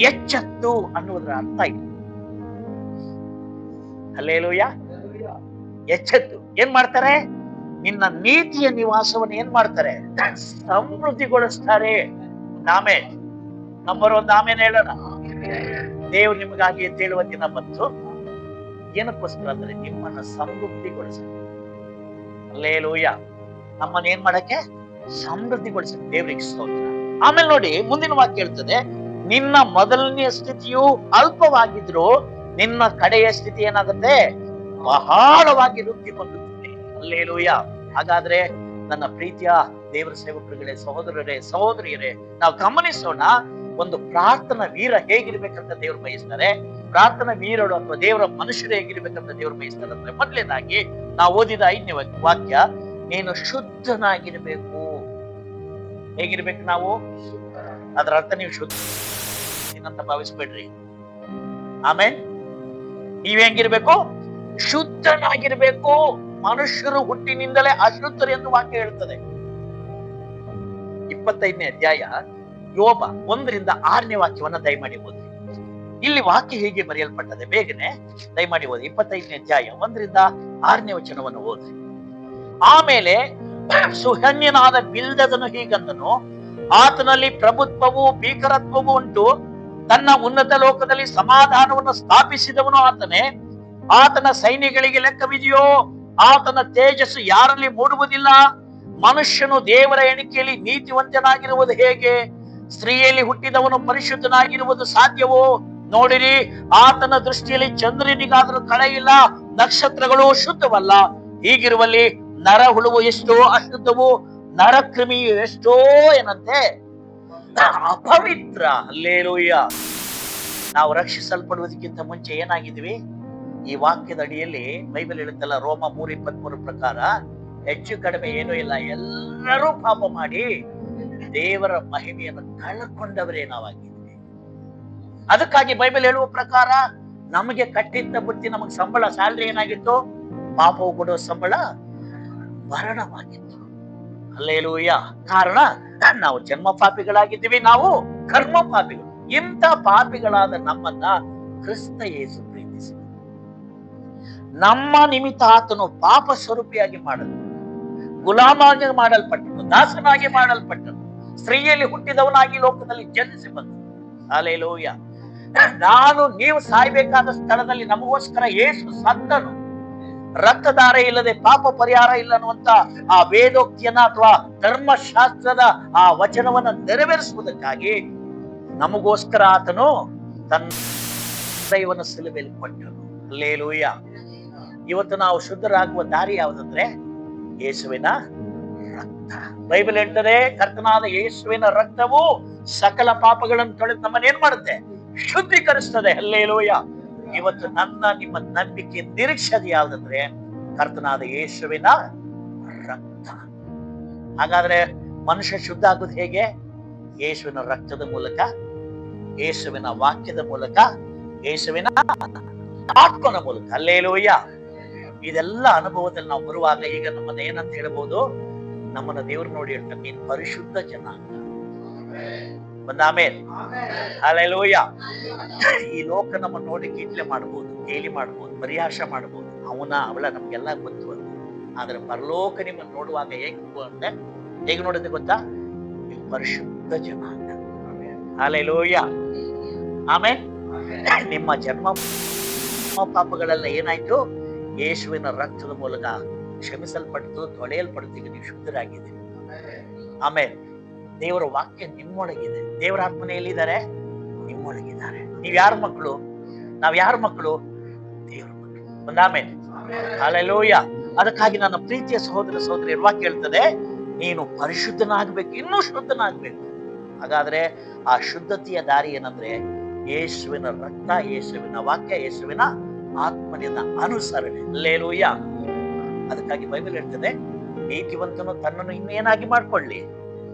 ಎಚ್ಚತ್ತು ಅನ್ನುವುದರ ಅರ್ಥ ಇದೆ. ಹಲ್ಲೆಲೂಯ, ಎಚ್ಚತ್ತು ಏನ್ ಮಾಡ್ತಾರೆ, ನಿನ್ನ ನೀತಿಯ ನಿವಾಸವನ್ನು ಏನ್ ಮಾಡ್ತಾರೆ, ಸಮೃದ್ಧಿಗೊಳಿಸ್ತಾರೆ. ಆಮೇನ್. ನಂಬರ್ 1 ಆಮೇನ್ ಹೇಳೋಣ. ದೇವ್ರು ನಿಮಗಾಗಿ ಎದ್ದೇಳುವ ದಿನ ಬಂತು. ಏನಕ್ಕೋಸ್ಕರ ಅಂದ್ರೆ ನಿಮ್ಮನ್ನ ಸಮೃದ್ಧಿಗೊಳಿಸಕ್ಕೆ. ಹಲ್ಲೆಲೂಯ, ನಮ್ಮನ್ನ ಏನ್ ಮಾಡಕ್ಕೆ, ಸಮೃದ್ಧಿಗೊಳಿಸಕ್ಕೆ ದೇವ್ರಿಗೆ ಸ್ತೋತ್ರ. ಆಮೇಲೆ ನೋಡಿ ಮುಂದಿನ ವಾಕ್ಯ ಹೇಳ್ತದೆ, ನಿನ್ನ ಮೊದಲನೆಯ ಸ್ಥಿತಿಯು ಅಲ್ಪವಾಗಿದ್ರು ನಿನ್ನ ಕಡೆಯ ಸ್ಥಿತಿ ಏನಾಗುತ್ತೆ, ಬಹಳವಾಗಿ ವೃದ್ಧಿ ಹೊಂದುತ್ತದೆ. ಹಲ್ಲೆಲೂಯ. ಹಾಗಾದ್ರೆ ನನ್ನ ಪ್ರೀತಿಯ ದೇವರ ಸೇವಕರುಗಳೇ, ಸಹೋದರರೇ, ಸಹೋದರಿಯರೇ, ನಾವು ಗಮನಿಸೋಣ, ಒಂದು ಪ್ರಾರ್ಥನಾ ವೀರ ಹೇಗಿರ್ಬೇಕಂತ ದೇವರು ಬಯಸ್ತಾರೆ. ಪ್ರಾರ್ಥನಾ ವೀರರು ಅಥವಾ ದೇವರ ಮನುಷ್ಯರು ಹೇಗಿರ್ಬೇಕಂತ ದೇವರು ಬಯಸ್ತಾರೆ ಅಂದ್ರೆ, ಮೊದಲನೇದಾಗಿ ನಾವು ಓದಿದ 5ನೇ ವಾಕ್ಯ, ನೀನು ಶುದ್ಧನಾಗಿರ್ಬೇಕು. ಹೇಗಿರ್ಬೇಕು ನಾವು? ಅದರ ಅರ್ಥ ನೀವು ಶುದ್ಧ ಅಂತ ಭಾವಿಸ್ಬೇಡ್ರಿ. ಆಮೇಲೆ ನೀವ್ ಹೆಂಗಿರ್ಬೇಕು? ಶುದ್ಧನಾಗಿರ್ಬೇಕು. ಮನುಷ್ಯರು ಹುಟ್ಟಿನಿಂದಲೇ ಅಶುದ್ಧರು ಎಂದು ವಾಕ್ಯ ಹೇಳ್ತದೆ. 25ನೇ ಅಧ್ಯಾಯ ಯೋಬ 1ರಿಂದ 6ನೇ ವಾಕ್ಯವನ್ನ ದಯಮಾಡಿ ಓದಿ. ಇಲ್ಲಿ ವಾಕ್ಯ ಹೇಗೆ ಬರೆಯಲ್ಪಟ್ಟದೆ, ಬೇಗನೆ ದಯಮಾಡಿ ಓದಿ. 25ನೇ ಅಧ್ಯಾಯ 1ರಿಂದ 6ನೇ ವಚನವನ್ನು ಓದಿ. ಆಮೇಲೆ ಸುಹನ್ಯನಾದ ಬಿಲ್ದದನು ಹೀಗಂದನು, ಆತನಲ್ಲಿ ಪ್ರಭುತ್ವವು ಭೀಕರತ್ವವು ಉಂಟು, ತನ್ನ ಉನ್ನತ ಲೋಕದಲ್ಲಿ ಸಮಾಧಾನವನ್ನು ಸ್ಥಾಪಿಸಿದವನು ಆತನೇ. ಆತನ ಸೈನ್ಯಗಳಿಗೆ ಲೆಕ್ಕವಿದೆಯೋ? ಆತನ ತೇಜಸ್ಸು ಯಾರಲ್ಲಿ ಮೂಡುವುದಿಲ್ಲ? ಮನುಷ್ಯನು ದೇವರ ಎಣಿಕೆಯಲ್ಲಿ ನೀತಿವಂತನಾಗಿರುವುದು ಹೇಗೆ? ಸ್ತ್ರೀಯಲ್ಲಿ ಹುಟ್ಟಿದವನು ಪರಿಶುದ್ಧನಾಗಿರುವುದು ಸಾಧ್ಯವೋ? ನೋಡಿರಿ, ಆತನ ದೃಷ್ಟಿಯಲ್ಲಿ ಚಂದ್ರನಿಗಾದರೂ ಕಳೆಯಿಲ್ಲ, ನಕ್ಷತ್ರಗಳು ಶುದ್ಧವಲ್ಲ. ಹೀಗಿರುವಲ್ಲಿ ನರ ಹುಳುವು ಎಷ್ಟೋ ಅಶುದ್ಧವು, ನರಕ್ರಿಮಿಯು ಎಷ್ಟೋ ಏನಂತೆ ಅಪವಿತ್ರ. ಹಲ್ಲೆಲೂಯ. ನಾವು ರಕ್ಷಿಸಲ್ಪಡುವುದಕ್ಕಿಂತ ಮುಂಚೆ ಏನಾಗಿದ್ವಿ? ಈ ವಾಕ್ಯದ ಅಡಿಯಲ್ಲಿ ಬೈಬಲ್ ಹೇಳುತ್ತಲ್ಲ, ರೋಮ 3:23 ಪ್ರಕಾರ ಹೆಚ್ಚು ಕಡಿಮೆ ಏನೂ ಇಲ್ಲ, ಎಲ್ಲರೂ ಪಾಪ ಮಾಡಿ ದೇವರ ಮಹಿಮೆಯನ್ನು ಕಳ್ಕೊಂಡವರೇ ನಾವಾಗಿದ್ವಿ. ಅದಕ್ಕಾಗಿ ಬೈಬಲ್ ಹೇಳುವ ಪ್ರಕಾರ ನಮಗೆ ಕಟ್ಟಿದ್ದ ಬುತ್ತಿ, ನಮಗೆ ಸಂಬಳ, ಸ್ಯಾಲ್ರಿ ಏನಾಗಿತ್ತು? ಪಾಪವು ಕೊಡುವ ಸಂಬಳ ಮರಣವಾಗಿತ್ತು. ಹಲ್ಲೆಲೂಯ. ಕಾರಣ ನಾವು ಜನ್ಮ ಪಾಪಿಗಳಾಗಿದ್ದೀವಿ, ನಾವು ಕರ್ಮ ಪಾಪಿಗಳು. ಇಂಥ ಪಾಪಿಗಳಾದ ನಮ್ಮನ್ನ ಕ್ರಿಸ್ತ ಯೇಸು ಪ್ರೀತಿಸಿ ನಮ್ಮ ನಿಮಿತ್ತ ಆತನು ಪಾಪ ಸ್ವರೂಪಿಯಾಗಿ ಮಾಡಲು, ಗುಲಾಮಾಗಿ ಮಾಡಲ್ಪಟ್ಟನು, ದಾಸನಾಗಿ ಮಾಡಲ್ಪಟ್ಟನು, ಸ್ತ್ರೀಯಲ್ಲಿ ಹುಟ್ಟಿದವನಾಗಿ ಲೋಕದಲ್ಲಿ ಜನಿಸಿ ಬಂದನು. ಹಲ್ಲೆಲೂಯ. ನಾನು ನೀವು ಸಾಯ್ಬೇಕಾದ ಸ್ಥಳದಲ್ಲಿ ನಮಗೋಸ್ಕರ ಯೇಸು ಸತ್ತನು. ರಕ್ತಧಾರ ಇಲ್ಲದೆ ಪಾಪ ಪರಿಹಾರ ಇಲ್ಲ ಅನ್ನುವಂತ ಆ ವೇದೋಕ್ತಿಯನ್ನ ಅಥವಾ ಧರ್ಮಶಾಸ್ತ್ರದ ಆ ವಚನವನ್ನ ನೆರವೇರಿಸುವುದಕ್ಕಾಗಿ ನಮಗೋಸ್ಕರ ಆತನು ತನ್ನ ದೈವನ ಸಿಲುಬೆಯಲ್ಲಿ ಕೊಟ್ಟನು. ಹಲ್ಲೆಲೂಯ. ಇವತ್ತು ನಾವು ಶುದ್ಧರಾಗುವ ದಾರಿ ಯಾವುದಂದ್ರೆ ಯೇಸುವಿನ ರಕ್ತ. ಬೈಬಲ್ ಹೇಳ್ತದೆ, ಕರ್ತನಾದ ಯೇಸುವಿನ ರಕ್ತವು ಸಕಲ ಪಾಪಗಳನ್ನು ತೊಳೆದು ನಮ್ಮನ್ನ ಏನ್ ಮಾಡುತ್ತೆ? ಶುದ್ಧೀಕರಿಸ್ತದೆ. ಹಲ್ಲೆಲೂಯ. ಇವತ್ತು ನನ್ನ ನಿಮ್ಮ ನಂಬಿಕೆ ನಿರೀಕ್ಷೆ ಯಾವುದಂದ್ರೆ ಕರ್ತನಾದ ಯೇಸುವಿನ ರಕ್ತ. ಹಾಗಾದ್ರೆ ಮನುಷ್ಯ ಶುದ್ಧ ಆಗುವುದು ಹೇಗೆ? ಯೇಸುವಿನ ರಕ್ತದ ಮೂಲಕ, ಯೇಸುವಿನ ವಾಕ್ಯದ ಮೂಲಕ, ಯೇಸುವಿನ ಆತ್ಮನ ಮೂಲಕ. ಹಲ್ಲೆಲೂಯ. ಇದೆಲ್ಲ ಅನುಭವದಲ್ಲಿ ನಾವು ಬರುವಾಗ ಈಗ ನಮ್ಮನ್ನ ಏನಂತ ಹೇಳ್ಬೋದು? ನಮ್ಮನ್ನ ದೇವರು ನೋಡಿ ಹೇಳ್ತಾರೆ, ನೀನು ಪರಿಶುದ್ಧ ಜನಾಂಗ. ಆಮೇಲೆ ಹಲ್ಲೆಲೂಯ. ಈ ಲೋಕ ನಮ್ಮ ನೋಡಿ ಕೀಟ್ಲೆ ಮಾಡ್ಬೋದು, ಗೇಲಿ ಮಾಡ್ಬೋದು, ಪರಿಹಾಸ ಮಾಡ್ಬೋದು, ಅವಳ ನಮ್ಗೆಲ್ಲ ಗೊತ್ತು. ಆದ್ರೆ ಪರಲೋಕ ನಿಮ್ಮನ್ನು ನೋಡುವಾಗ ಹೇಗೆ ನೋಡುತ್ತೆ ಗೊತ್ತಾ? ನೀವು ಪರಿಶುದ್ಧ ಜನಾಂಗ. ಹಲ್ಲೆಲೂಯ. ಆಮೇಲೆ ನಿಮ್ಮ ಜನ್ಮ ಪಾಪಗಳೆಲ್ಲ ಏನಾಯ್ತು? ಯೇಸುವಿನ ರಕ್ತದ ಮೂಲಕ ಕ್ಷಮಿಸಲ್ಪಟ್ಟು ತೊಳೆಯಲ್ಪಡ್ತು. ಈಗ ನೀವು ಶುದ್ಧರಾಗಿದ್ದೀರಿ. ಆಮೇಲೆ ದೇವರ ವಾಕ್ಯ ನಿಮ್ಮೊಳಗಿದೆ. ದೇವರ ಆತ್ಮನೆ ಎಲ್ಲಿದ್ದಾರೆ? ನಿಮ್ಮೊಳಗಿದ್ದಾರೆ. ನೀವ್ ಯಾರ ಮಕ್ಕಳು? ನಾವ್ ಯಾರ ಮಕ್ಕಳು? ದೇವರ ಮಕ್ಕಳು. ಆಮೇಲೆ ಹಲ್ಲೆಲೂಯ. ಅದಕ್ಕಾಗಿ ನನ್ನ ಪ್ರೀತಿಯ ಸಹೋದರ ಸಹೋದರಿಯರ ವಾಕ್ಯ ಹೇಳ್ತದೆ, ನೀನು ಪರಿಶುದ್ಧನಾಗ್ಬೇಕು, ಇನ್ನೂ ಶುದ್ಧನಾಗ್ಬೇಕು. ಹಾಗಾದ್ರೆ ಆ ಶುದ್ಧತೆಯ ದಾರಿ ಏನಂದ್ರೆ ಯೇಸುವಿನ ರಕ್ತ, ಯೇಸುವಿನ ವಾಕ್ಯ, ಯೇಸುವಿನ ಆತ್ಮನಿಂದ ಅನುಸರಣೆ. ಹಲ್ಲೆಲೂಯ. ಅದಕ್ಕಾಗಿ ಬೈಬಲ್ ಹೇಳ್ತದೆ, ನೀತಿವಂತನು ತನ್ನನ್ನು ಇನ್ನೇನಾಗಿ ಮಾಡ್ಕೊಳ್ಳಿ,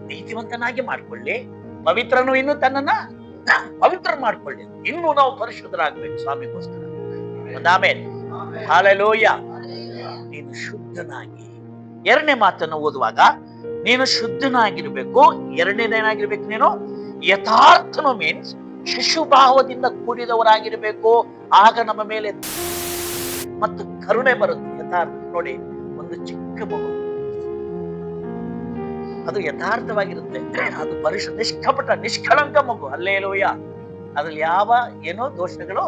ನೀತಿವಂತನಾಗಿ ಮಾಡ್ಕೊಳ್ಳಿ, ಪವಿತ್ರನು ಇನ್ನು ತನ್ನನ್ನ ಪವಿತ್ರ ಮಾಡ್ಕೊಳ್ಳಿ. ಇನ್ನು ನಾವು ಪರಿಶುದ್ಧರಾಗ್ಬೇಕು ಸ್ವಾಮಿಗೋಸ್ಕರ. ಆಮೇಲೆ ಹಲ್ಲೆಲೂಯ. ನೀನು ಶುದ್ಧನಾಗಿ. ಎರಡನೇ ಮಾತನ್ನು ಓದುವಾಗ, ನೀನು ಶುದ್ಧನಾಗಿರ್ಬೇಕು. ಎರಡನೇದೇನಾಗಿರ್ಬೇಕು? ನೀನು ಯಥಾರ್ಥನು ಮೀನ್ಸ್ ಶಿಶುಭಾವದಿಂದ ಕೂಡಿದವರಾಗಿರ್ಬೇಕು. ಆಗ ನಮ್ಮ ಮೇಲೆ ಮತ್ತು ಕರುಣೆ ಬರುತ್ತೆ. ಯಥಾರ್ಥ ನೋಡಿ, ಒಂದು ಚಿಕ್ಕ ಮಗು ಅದು ಯಥಾರ್ಥವಾಗಿರುತ್ತೆ, ಅದು ಪರಿಶುದ್ಧ ನಿಷ್ಕಪಟ ನಿಷ್ಕಳಂಕ ಮಗು. ಹಲ್ಲೆಲೂಯ. ಅದ್ರಲ್ಲಿ ಯಾವ ಏನೋ ದೋಷಗಳು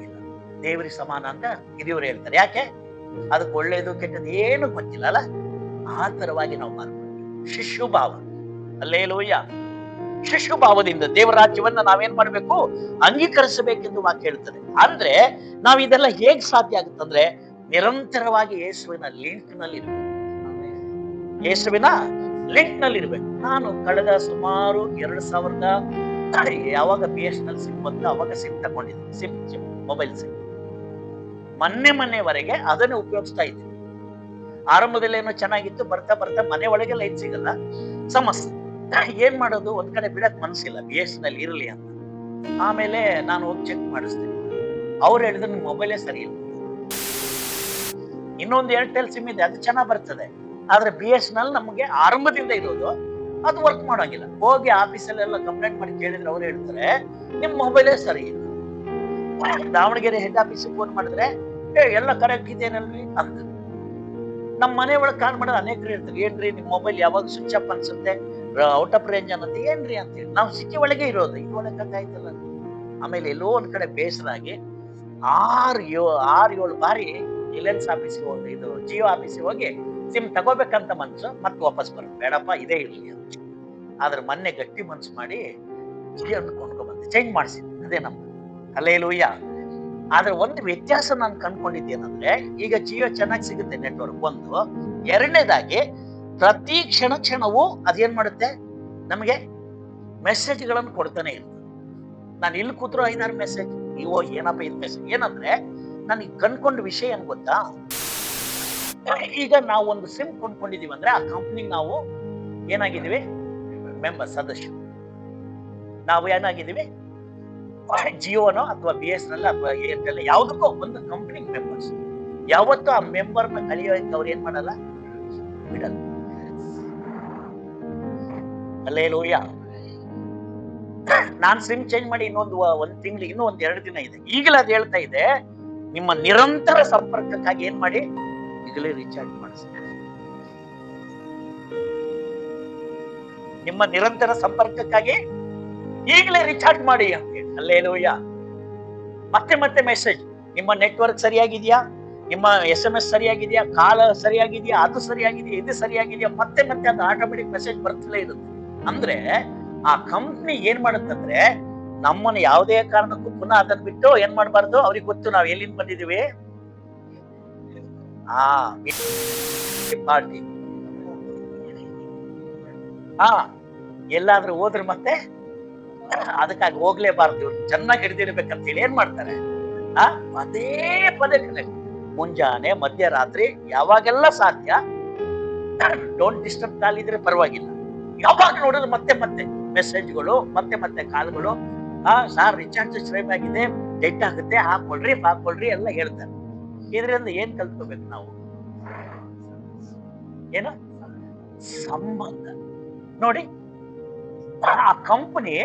ಇಲ್ಲ. ದೇವರಿಗೆ ಸಮಾನ ಅಂತ ಹಿರಿಯವರು ಹೇಳ್ತಾರೆ. ಯಾಕೆ? ಅದಕ್ಕೆ ಒಳ್ಳೇದು ಕೆಟ್ಟದ್ದು ಏನು ಗೊತ್ತಿಲ್ಲ ಅಲ್ಲ. ಆ ತರವಾಗಿ ನಾವು ಮಾಡ್ತೀವಿ. ಶಿಶುಭಾವ. ಹಲ್ಲೆಲೂಯ. ಶಿಶುಭಾವದಿಂದ ದೇವರ ರಾಜ್ಯವನ್ನ ನಾವೇನ್ ಮಾಡ್ಬೇಕು? ಅಂಗೀಕರಿಸಬೇಕೆಂದು ವಾಕ್ಯ ಹೇಳ್ತದೆ. ಅಂದ್ರೆ ನಾವ್ ಇದೆಲ್ಲ ಹೇಗ್ ಸಾಧ್ಯ ಆಗುತ್ತಂದ್ರೆ, ನಿರಂತರವಾಗಿ ಯೇಸುವಿನ ಲಿಂಕ್ ನಲ್ಲಿ ಇರ್ಬೇಕು. ಯೇಸುವಿನ ಲಿಂಕ್ ನಲ್ಲಿ ಇರ್ಬೇಕು. ನಾನು ಕಳೆದ ಸುಮಾರು 2000 ಯಾವಾಗ BSNL ಸಿಮ್ ಬಂತು ಅವಾಗ ಸಿಮ್ ತಗೊಂಡಿದ್ದೆ. ಸಿಮ್ ಮೊಬೈಲ್ ಸಿಮ್ ಮೊನ್ನೆವರೆಗೆ ಅದನ್ನೇ ಉಪಯೋಗಿಸ್ತಾ ಇದ್ದೀನಿ. ಆರಂಭದಲ್ಲಿ ಏನೋ ಚೆನ್ನಾಗಿತ್ತು, ಬರ್ತಾ ಬರ್ತಾ ಮನೆ ಒಳಗೆ ಲೈಟ್ ಸಿಗಲ್ಲ, ಸಮಸ್ಯೆ. ಏನ್ ಮಾಡೋದು? ಒಂದ್ ಕಡೆ ಬಿಡಕ್ ಮನ್ಸಿಲ್ಲ, BSNL ಇರಲಿ ಅಂತ. ಆಮೇಲೆ ನಾನು ಹೋಗಿ ಚೆಕ್ ಮಾಡಿಸ್ದೆ. ಅವ್ರು ಹೇಳಿದ್ರು ನಿಮ್ ಮೊಬೈಲೇ ಸರಿ ಇಲ್ಲ. ಇನ್ನೊಂದು ಏರ್ಟೆಲ್ ಸಿಮ್ ಇದೆ, ಅದು ಚೆನ್ನಾಗ್ ಬರ್ತದೆ. ಆದ್ರೆ BSNL ನಮ್ಗೆ ಆರಂಭದಿಂದ ಇರೋದು, ಅದು ವರ್ಕ್ ಮಾಡೋಂಗಿಲ್ಲ. ಹೋಗಿ ಆಫೀಸಲ್ಲೆಲ್ಲ ಕಂಪ್ಲೇಂಟ್ ಮಾಡಿ ಕೇಳಿದ್ರೆ ಅವ್ರು ಹೇಳ್ತಾರೆ ನಿಮ್ ಮೊಬೈಲೇ ಸರಿ ಇಲ್ಲ. ದಾವಣಗೆರೆ ಹೆಡ್ ಆಫೀಸ್ ಫೋನ್ ಮಾಡಿದ್ರೆ ಎಲ್ಲ ಕರೆಕ್ಟ್ ಇದೇನಲ್ರಿ ಅಂತ. ನಮ್ ಮನೆ ಒಳಗೆ ಕಾಲ್ ಮಾಡೋದು ಅನೇಕರು ಇರ್ತಾರೆ, ಏನ್ರಿ ನಿಮ್ ಮೊಬೈಲ್ ಯಾವಾಗ ಸ್ವಿಚ್ ಅಪ್ ಅನ್ಸುತ್ತೆ, ಔಟ್ ಆಫ್ ರೇಂಜ್ ಅನ್ನತ್ತೆ, ಏನ್ರಿ ಅಂತೇಳಿ. ನಾವು ಸಿಟಿ ಒಳಗೆ ಇರೋದು, ಈ ಒಳಗೆ ಕಟ್ಟಾಯ್ತಲ್ಲ. ಆಮೇಲೆ ಎಲ್ಲೋ ಒಂದ್ ಕಡೆ ಬೇಸರಾಗಿ 6-7 ಬಾರಿ ರಿಲಯನ್ಸ್ ಆಫೀಸ್ಗೆ ಹೋಗಿ, ಇದು ಜಿಯೋ ಆಫೀಸ್ಗೆ ಹೋಗಿ ಸಿಮ್ ತಗೋಬೇಕಂತ ಮನ್ಸು, ಮತ್ತೆ ವಾಪಸ್ ಬರೋದು, ಬೇಡಪ್ಪ ಇದೇ ಇರಲಿ ಅಂತ. ಆದ್ರೆ ಮೊನ್ನೆ ಗಟ್ಟಿ ಮನ್ಸು ಮಾಡಿ ಜಿಯೋ ಕೊಂಡ್ಕೊ ಬಂದೆ, ಚೇಂಜ್ ಮಾಡಿಸಿದ್ದೆ. ಅದೇ ನಮ್ಮ ಹಲ್ಲೆಲೂಯ. ಆದ್ರೆ ಒಂದು ವ್ಯತ್ಯಾಸ ನಾನು ಕಂಡ್ಕೊಂಡಿದ್ದೇನಂದ್ರೆ, ಈಗ ಜಿಯೋ ಚೆನ್ನಾಗಿ ಸಿಗುತ್ತೆ ನೆಟ್ವರ್ಕ್ ಒಂದು. ಎರಡನೇದಾಗಿ ಪ್ರತಿ ಕ್ಷಣವೂ ಅದೇನ್ ಮಾಡುತ್ತೆ, ನಮಗೆ ಮೆಸೇಜ್ಗಳನ್ನು ಕೊಡ್ತಾನೆ ಇರ್ತದೆ. ನಾನು ಇಲ್ಲಿ ಕೂತ್ರು 5-6 ಮೆಸೇಜ್. ಇವೋ ಏನಪ್ಪ ಇದು ಮೆಸೇಜ್ ಏನಂದ್ರೆ, ನನಗೆ ಕಂಡ್ಕೊಂಡ ವಿಷಯ ಏನ್ ಗೊತ್ತಾ? ಈಗ ನಾವು ಒಂದು ಸಿಮ್ ಕೊಂಡ್ಕೊಂಡಿದೀವಿ ಅಂದ್ರೆ ಆ ಕಂಪ್ನಿಗೆ ನಾವು ಏನಾಗಿದ್ದೀವಿ? ಮೆಂಬರ್, ಸದಸ್ಯರು. ನಾವು ಏನಾಗಿದ್ದೀವಿ? ಜಿಯೋನೋ ಅಥವಾ BSNL ಅಥವಾ ಏರ್ಟೆಲ್ ಯಾವುದಕ್ಕೋ ಒಂದು ಕಂಪ್ನಿ ಮೆಂಬರ್ಸ್. ಯಾವತ್ತೂ ಆ ಮೆಂಬರ್ನ ಕಲಿಯೋಕೆ ಅವ್ರು ಏನ್ ಮಾಡಲ್ಲ, ಬಿಡಲ್ಲ. ಹಲ್ಲೆಲೂಯ. ನಾನ್ ಸಿಮ್ ಚೇಂಜ್ ಮಾಡಿ ಒಂದ್ ತಿಂಗಳಿಗೆ ಇನ್ನೂ 1-2 ದಿನ ಇದೆ. ಈಗಲೇ ಅದು ಹೇಳ್ತಾ ಇದೆ, ನಿಮ್ಮ ನಿರಂತರ ಸಂಪರ್ಕಕ್ಕಾಗಿ ಏನ್ ಮಾಡಿ, ಈಗಲೇ ರೀಚಾರ್ಜ್ ಮಾಡಿಸಿ. ನಿಮ್ಮ ನಿರಂತರ ಸಂಪರ್ಕಕ್ಕಾಗಿ ಈಗಲೇ ರೀಚಾರ್ಜ್ ಮಾಡಿ ಅಂತ ಹೇಳಿ. ಹಲ್ಲೆಲೂಯ. ಮತ್ತೆ ಮೆಸೇಜ್, ನಿಮ್ಮ ನೆಟ್ವರ್ಕ್ ಸರಿಯಾಗಿದೆಯಾ, ನಿಮ್ಮ SMS ಸರಿಯಾಗಿದೆಯಾ, ಕಾಲ ಸರಿಯಾಗಿದೆಯಾ, ಅದು ಸರಿಯಾಗಿದೆಯಾ, ಇದು ಸರಿಯಾಗಿದೆಯಾ, ಮತ್ತೆ ಅದು ಆಟೋಮೆಟಿಕ್ ಮೆಸೇಜ್ ಬರ್ತಲೇ ಇರುತ್ತೆ. ಅಂದ್ರೆ ಆ ಕಂಪ್ನಿ ಏನ್ ಮಾಡುತ್ತಂದ್ರೆ, ನಮ್ಮನ್ನು ಯಾವುದೇ ಕಾರಣಕ್ಕೂ ಪುನಃ ಅದನ್ನ ಬಿಟ್ಟು ಏನ್ ಮಾಡಬಾರ್ದು. ಅವ್ರಿಗೆ ಗೊತ್ತು ನಾವು ಎಲ್ಲಿಂದ ಬಂದಿದೀವಿ. ಪಾರ್ಟಿ ಎಲ್ಲಾದ್ರೂ ಹೋದ್ರೆ ಮತ್ತೆ ಅದಕ್ಕಾಗಿ ಹೋಗ್ಲೇಬಾರ್ದು, ಇವ್ರು ಚೆನ್ನಾಗಿ ಹಿಡಿದಿರ್ಬೇಕಂತ ಹೇಳಿ ಏನ್ ಮಾಡ್ತಾರೆ, ಪದೇ ಕನೆಕ್ಟ್. ಮುಂಜಾನೆ, ಮಧ್ಯರಾತ್ರಿ, ಯಾವಾಗೆಲ್ಲ ಸಾಧ್ಯ. ಡೋಂಟ್ ಡಿಸ್ಟರ್ಬ್ ಕಾಲ್ ಇದ್ರೆ ಪರವಾಗಿಲ್ಲ. ಯಾವಾಗ ನೋಡಿದ್ರು ಮತ್ತೆ ಮೆಸೇಜ್ಗಳು, ಮತ್ತೆ ಕಾಲ್ಗಳು. ಸಾರ್ ರಿಚಾರ್ಜ್ ಸ್ಟ್ರೈಮ್ ಆಗಿದೆ, ಡೆಡ್ ಆಗುತ್ತೆ, ಹಾಕೊಳ್ರಿ ಎಲ್ಲ ಹೇಳ್ತಾರೆ. ಇದರಿಂದ ಏನ್ ಕಲ್ತ್ಕೋಬೇಕು ನಾವು? ಏನು ಸಂಬಂಧ ನೋಡಿ. ಆ ಕಂಪನಿ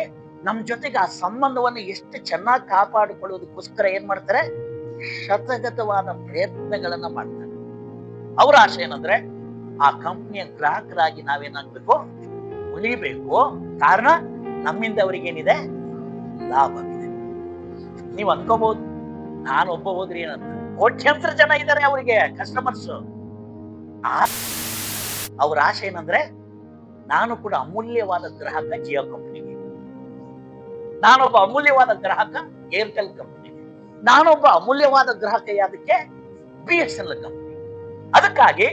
ನಮ್ ಜೊತೆಗೆ ಆ ಸಂಬಂಧವನ್ನು ಎಷ್ಟು ಚೆನ್ನಾಗಿ ಕಾಪಾಡಿಕೊಳ್ಳೋದಕ್ಕೋಸ್ಕರ ಏನ್ ಮಾಡ್ತಾರೆ, ಶತಗತವಾದ ಪ್ರಯತ್ನಗಳನ್ನ ಮಾಡ್ತಾರೆ. ಅವರ ಆಶೆ ಏನಂದ್ರೆ, ಆ ಕಂಪನಿಯ ಗ್ರಾಹಕರಾಗಿ ನಾವೇನಾಗ್ಬೇಕು, ಉಳಿಬೇಕು. ಕಾರಣ ನಮ್ಮಿಂದ ಅವ್ರಿಗೇನಿದೆ, ಲಾಭವಿದೆ. ನೀವ್ ಅನ್ಕೋಬಹುದು, ನಾನೊಬ್ಬ ಹೋದ್ರಿ ಏನಂತ, ಕೋಟ್ಯಾಂತರ ಜನ ಇದ್ದಾರೆ ಅವರಿಗೆ ಕಸ್ಟಮರ್ಸ್. ಅವ್ರ ಆಶೆ ಏನಂದ್ರೆ, ನಾನು ಕೂಡ ಅಮೂಲ್ಯವಾದ ಗ್ರಾಹಕ ಜಿಯೋ ಕಂಪನಿಗೆ, ನಾನೊಬ್ಬ ಅಮೂಲ್ಯವಾದ ಗ್ರಾಹಕ ಏರ್ಟೆಲ್ ಕಂಪನಿಗೆ, ನಾನೊಬ್ಬ ಅಮೂಲ್ಯವಾದ ಗ್ರಾಹಕ ಯಾವ್ದಕ್ಕೆ, BSNL ಕಂಪನಿ. ಅದಕ್ಕಾಗಿ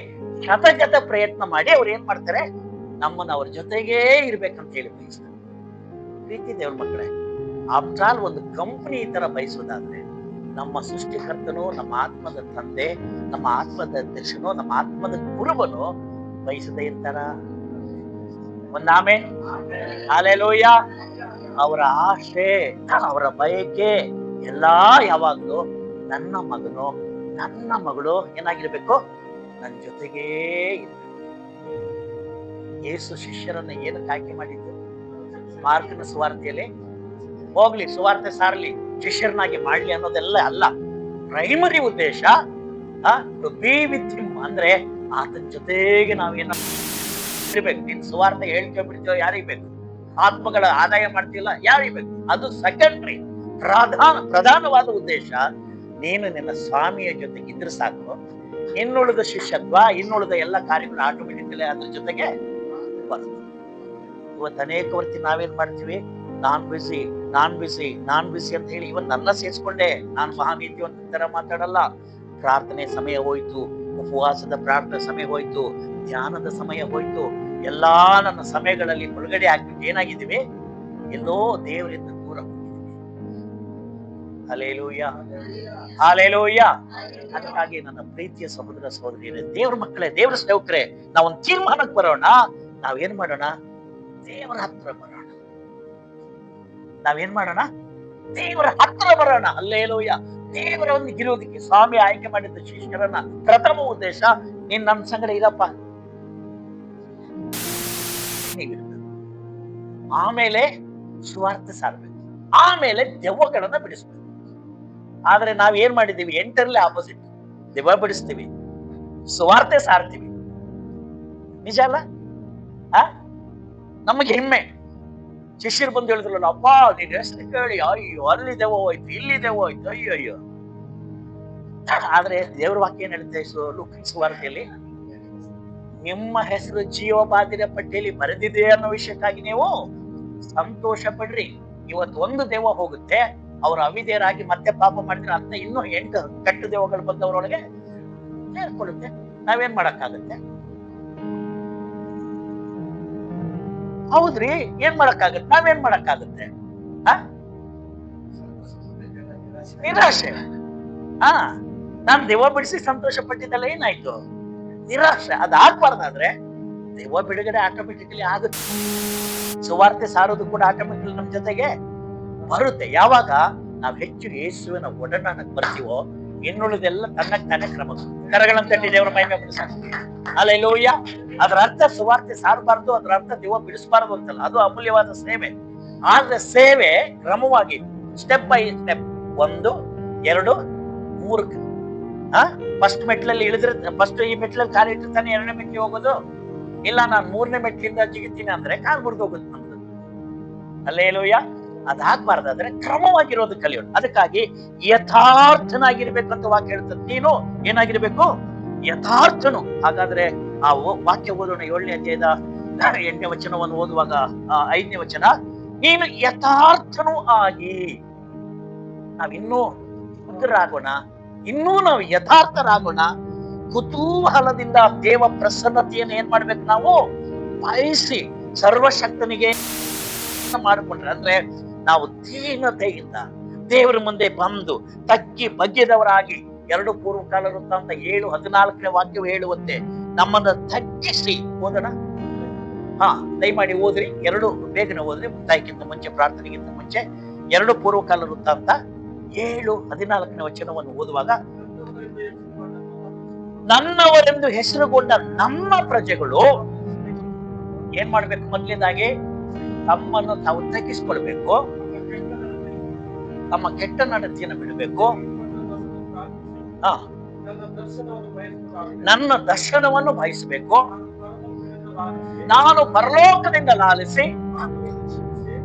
ಶತಗತ ಪ್ರಯತ್ನ ಮಾಡಿ ಅವ್ರು ಏನ್ ಮಾಡ್ತಾರೆ, ನಮ್ಮನ್ನ ಅವ್ರ ಜೊತೆಗೇ ಇರ್ಬೇಕಂತ ಹೇಳಿ ಬಯಸ್ತಾರೆ. ಪ್ರೀತಿ ದೇವ್ರ ಮಕ್ಕಳೇ, ಆಫ್ಟರ್ ಆಲ್ ಒಂದು ಕಂಪನಿ ಈ ತರ ಬಯಸೋದಾದ್ರೆ ನಮ್ಮ ಸೃಷ್ಟಿಕರ್ತನು, ನಮ್ಮ ಆತ್ಮದ ತಂದೆ, ನಮ್ಮ ಆತ್ಮದ ಅಧ್ಯಕ್ಷನು, ನಮ್ಮ ಆತ್ಮದ ಕುರುಬನು ಬಯಸದೇ ಇರ್ತಾರ? ಒಂದಾಮೆ ಹಾಲೆಲೂಯ. ಅವರ ಆಶೆ, ಅವರ ಬಯಕೆ ಎಲ್ಲಾ ಯಾವಾಗ್ಲೂ ನನ್ನ ಮಗನು, ನನ್ನ ಮಗಳು ಏನಾಗಿರ್ಬೇಕು? ನನ್ನ ಜೊತೆಗೇ ಇರ್ಬೇಕು. ಯೇಸು ಶಿಷ್ಯರನ್ನ ಏನಕ್ಕೆ ಆಯ್ಕೆ ಮಾಡಿದ್ದು? ಮಾರ್ಕನ ಸುವಾರ್ತೆಯಲ್ಲಿ ಹೋಗ್ಲಿ, ಸುವಾರ್ತೆ ಸಾರ್ಲಿ, ಶಿಷ್ಯರನ್ನಾಗಿ ಮಾಡ್ಲಿ ಅನ್ನೋದೆಲ್ಲ ಅಲ್ಲ. ಪ್ರೈಮರಿ ಉದ್ದೇಶ ಟು ಬಿ ವಿತ್ ಹಿಮ್, ಅಂದ್ರೆ ಆತನ ಜೊತೆಗೆ ನಾವೇನ ಇರ್ಬೇಕು. ನೀನ್ ಸುವಾರ್ತೆ ಹೇಳ್ಕೊಂಡ್ಬಿಡ್ತೀವೋ ಯಾರಿಗ್ ಬೇಕು? ಆತ್ಮಗಳ ಆದಾಯ ಮಾಡ್ತಿಲ್ಲ ಯಾರಿಗ್ ಬೇಕು? ಅದು ಸೆಕೆಂಡ್ರಿ. ಪ್ರಧಾನವಾದ ಉದ್ದೇಶ ನೀನು ನಿನ್ನ ಸ್ವಾಮಿಯ ಜೊತೆಗೆ ಇದ್ರೆ ಸಾಕು. ಇನ್ನುಳಿದ ಶಿಷ್ಯತ್ವ, ಇನ್ನುಳಿದ ಎಲ್ಲ ಕಾರ್ಯಗಳು ಆಟೋಮೆಟಿಕಲಿ ಅದ್ರ ಜೊತೆಗೆ ಬರ್ತದೆ. ಇವತ್ತು ಅನೇಕ ವರ್ತಿ ನಾವೇನ್ ಮಾಡ್ತೀವಿ? ನಾನ್ ಬಿಸಿ ಅಂತ ಹೇಳಿ ಇವನ್ ನನ್ನ ಸೇರಿಸ್ಕೊಂಡೆ. ನಾನ್ ಮಹಾನೀತಿವಂತ ತರ ಮಾತಾಡಲ್ಲ. ಪ್ರಾರ್ಥನೆ ಸಮಯ ಹೋಯ್ತು, ಉಪವಾಸದ ಪ್ರಾರ್ಥನೆ ಸಮಯ ಹೋಯ್ತು, ಧ್ಯಾನದ ಸಮಯ ಹೋಯ್ತು, ಎಲ್ಲಾ ನನ್ನ ಸಮಯಗಳಲ್ಲಿ ಮುಳುಗಡೆ ಆಗ್ಬಿಟ್ಟು ಏನಾಗಿದ್ದೀವಿ? ಎಲ್ಲೋ ದೇವರಿಂದ ದೂರ ಹೋಗಿದ್ದೀವಿ. Hallelujah, hallelujah. ಅದಕ್ಕಾಗಿ ನನ್ನ ಪ್ರೀತಿಯ ಸಹೋದರ ಸಹೋದರಿಯರೇ, ದೇವ್ರ ಮಕ್ಕಳೇ, ದೇವ್ರ ಸೇವಕರೇ, ನಾವೊಂದು ತೀರ್ಮಾನಕ್ಕೆ ಬರೋಣ. ನಾವೇನ್ ಮಾಡೋಣ? ದೇವರ ಹತ್ರ ಬರೋಣ. ನಾವೇನ್ ಮಾಡೋಣ? ದೇವರ ಹತ್ರ ಬರೋಣ. ಹಲ್ಲೆಲೂಯಾ. ದೇವರೊಂದಿಗೆ ಇರೋದಕ್ಕೆ ಸ್ವಾಮಿ ಆಯ್ಕೆ ಮಾಡಿದ್ದ ಶಿಷ್ಯರನ್ನ ಪ್ರಥಮ ಉದ್ದೇಶ, ನೀನ್ ನನ್ನ ಸಂಗಡ ಇರಪ್ಪ, ಆಮೇಲೆ ಸುವಾರ್ತೆ ಸಾರಬೇಕು, ಆಮೇಲೆ ದೆವ್ವಗಳನ್ನ ಬಿಡಿಸ್ಬೇಕು. ಆದ್ರೆ ನಾವ್ ಏನ್ ಮಾಡಿದೀವಿ? ಎಂಟರಲ್ಲಿ ಆಪೋಸಿಟ್. ದೆವ್ವ ಬಿಡಿಸ್ತೀವಿ, ಸುವಾರ್ತೆ ಸಾರ್ತೀವಿ. ನಿಜ ಅಲ್ಲ? ನಮಗೆ ಹೆಮ್ಮೆ. ಶಿಷ್ಯರು ಬಂದು ಹೇಳಿದ್ರಲ್ಲ, ಅಪ್ಪ ನಿನ್ ಹೆಸರು ಕೇಳಿ ಅಯ್ಯೋ ಅಲ್ಲಿ ದೆವ್ವ ಹೋಯ್ತು, ಇಲ್ಲಿ ದೆವ್ವ ಹೋಯ್ತು, ಅಯ್ಯೋ. ಆದ್ರೆ ದೇವ್ರ ವಾಕ್ಯ ಏನ್ ಹೇಳುತ್ತೆ? ಲೂಕನ ಸುವಾರ್ತೆಯಲ್ಲಿ, ನಿಮ್ಮ ಹೆಸರು ಜೀವಬಾಧಿರ ಪಟ್ಟಿಯಲ್ಲಿ ಬರೆದಿದೆ ಅನ್ನೋ ವಿಷಯಕ್ಕಾಗಿ ನೀವು ಸಂತೋಷ ಪಡ್ರಿ. ಇವತ್ತು ಒಂದು ದೆವ್ವ ಹೋಗುತ್ತೆ, ಅವರು ಅವಿಧೇಯರಾಗಿ ಮತ್ತೆ ಪಾಪ ಮಾಡಿದ್ರೆ ಅಂತ ಇನ್ನೂ 8 ಕೆಟ್ಟ ದೆವ್ವಗಳು ಬಂದವರೊಳಗೆ ಸೇರ್ಕೊಳ್ಳುತ್ತೆ. ನಾವೇನ್ ಮಾಡಕ್ಕಾಗತ್ತೆ? ಹೌದ್ರಿ, ಏನ್ ಮಾಡಕ್ಕಾಗತ್ತೆ? ನಾವೇನ್ ಮಾಡಕ್ಕಾಗತ್ತೆ? ನಿರಾಶೆ. ನಾನ್ ದೆವ್ವ ಬಿಡಿಸಿ ಸಂತೋಷ ಪಟ್ಟಿದ್ದಲ್ಲ, ಏನಾಯ್ತು? ನಿರಾಶೆ. ಅದಾಗ್ಬಾರ್ದಾದ್ರೆ ದೆವ್ವ ಬಿಡುಗಡೆ ಆಟೋಮೆಟಿಕಲಿ ಆಗುತ್ತೆ. ಸುವಾರ್ತೆ ಸಾರೋದು ಕೂಡ ಆಟೋಮೆಟಿಕಲಿ ನಮ್ ಜೊತೆಗೆ ಬರುತ್ತೆ. ಯಾವಾಗ ನಾವ್ ಹೆಚ್ಚು ಯೇಸುವಿನ ಒಡನಾಟಕ್ಕೆ ಬರ್ತೀವೋ, ಇನ್ನುಳಿದೆಲ್ಲ ತನ್ನಕ್ಕೆ ತಾನೇ ಕ್ರಮ. ಕರಗಳನ್ನ ತಟ್ಟಿ ದೇವರ ಮಹಿಮೆ ಪಡಿಸೋಣ. ಹಲ್ಲೆಲೂಯಾ. ಅದರ ಅರ್ಥ ಸುವಾರ್ತೆ ಸಾರಬಾರ್ದು, ಅದರ ಅರ್ಥ ದೆವ್ವ ಬಿಡಿಸಬಾರದು ಅಂತಲ್ಲ. ಅದು ಅಮೂಲ್ಯವಾದ ಸೇವೆ. ಆದ್ರೆ ಸೇವೆ ಕ್ರಮವಾಗಿ, ಸ್ಟೆಪ್ ಬೈ ಸ್ಟೆಪ್, 1, 2, 3. ಫಸ್ಟ್ ಮೆಟ್ಲಲ್ಲಿ ಇಳಿದ್ರೆ, ಫಸ್ಟ್ ಈ ಮೆಟ್ಲಲ್ಲಿ ಕಾಲು ಇಟ್ಟಿರ್ತಾನೆ, 2ನೇ ಮೆಟ್ಲಿಗೆ ಹೋಗೋದು. ಇಲ್ಲ ನಾನು 3ನೇ ಮೆಟ್ಲಿಂದ ಜಿಗಿತೀನಿ ಅಂದ್ರೆ ಕಾಲ್ ಮುರಿದೋಗುತ್ತೆ ನಮ್ದು. ಹಲ್ಲೆಲೂಯಾ. ಅದಾಗ್ಬಾರ್ದಾದ್ರೆ ಕ್ರಮವಾಗಿರೋದು ಕಲಿಯೋಣ. ಅದಕ್ಕಾಗಿ ಯಥಾರ್ಥನಾಗಿರ್ಬೇಕಂತ ವಾಕ್ಯ ಹೇಳ್ತದೆ. ನೀನು ಏನಾಗಿರ್ಬೇಕು? ಯಥಾರ್ಥನು. ಹಾಗಾದ್ರೆ ಆ ವಾಕ್ಯ ಓದೋಣ. 7ನೇ ಅಧ್ಯಾಯದ 8ನೇ ವಚನವನ್ನು ಓದುವಾಗ 5ನೇ ವಚನ, ನೀನು ಯಥಾರ್ಥನು ಆಗಿ. ನಾವಿನ್ನೂ ಉಗ್ರರಾಗೋಣ, ಇನ್ನೂ ನಾವು ಯಥಾರ್ಥರಾಗೋಣ. ಕುತೂಹಲದಿಂದ ದೇವ ಪ್ರಸನ್ನತೆಯನ್ನು ಏನ್ ಮಾಡ್ಬೇಕು? ನಾವು ಬಯಸಿ ಸರ್ವಶಕ್ತನಿಗೆ ಮಾಡಿಕೊಂಡ್ರೆ, ಅಂದ್ರೆ ನಾವು ದೀನತೆಯಿಂದ ದೇವರ ಮುಂದೆ ಬಂದು ತಗ್ಗಿ ಬಗ್ಗಿದವರಾಗಿ, 2 ಪೂರ್ವಕಾಲ ವೃತ್ತಾಂತ 7:14ನೇ ವಾಕ್ಯವು ಹೇಳುವಂತೆ ನಮ್ಮನ್ನ ತಗ್ಗಿಸಿ ಓದೋಣ. ದಯಮಾಡಿ ಓದ್ರಿ, 2 ಬೇಗನೆ ಓದ್ರಿ, ಮುಕ್ತಾಯಕ್ಕಿಂತ ಮುಂಚೆ, ಪ್ರಾರ್ಥನೆಗಿಂತ ಮುಂಚೆ. 2 ಪೂರ್ವಕಾಲ ವೃತ್ತಾಂತ 7:14ನೇ ವಚನವನ್ನು ಓದುವಾಗ, ನನ್ನವರೆಂದು ಹೆಸರುಗೊಂಡ ನಮ್ಮ ಪ್ರಜೆಗಳು ಏನ್ ಮಾಡ್ಬೇಕು? ಮೊದಲನೇದಾಗಿ ತಮ್ಮನ್ನು ತಾವು ತಗ್ಗಿಸ್ಕೊಳ್ಬೇಕು, ತಮ್ಮ ಕೆಟ್ಟ ನಡತೆಯನ್ನು ಬಿಡಬೇಕು, ನನ್ನ ದರ್ಶನವನ್ನು ಬಯಸಬೇಕು, ನಾನು ಪರಲೋಕದಿಂದ ಲಾಲಿಸಿ.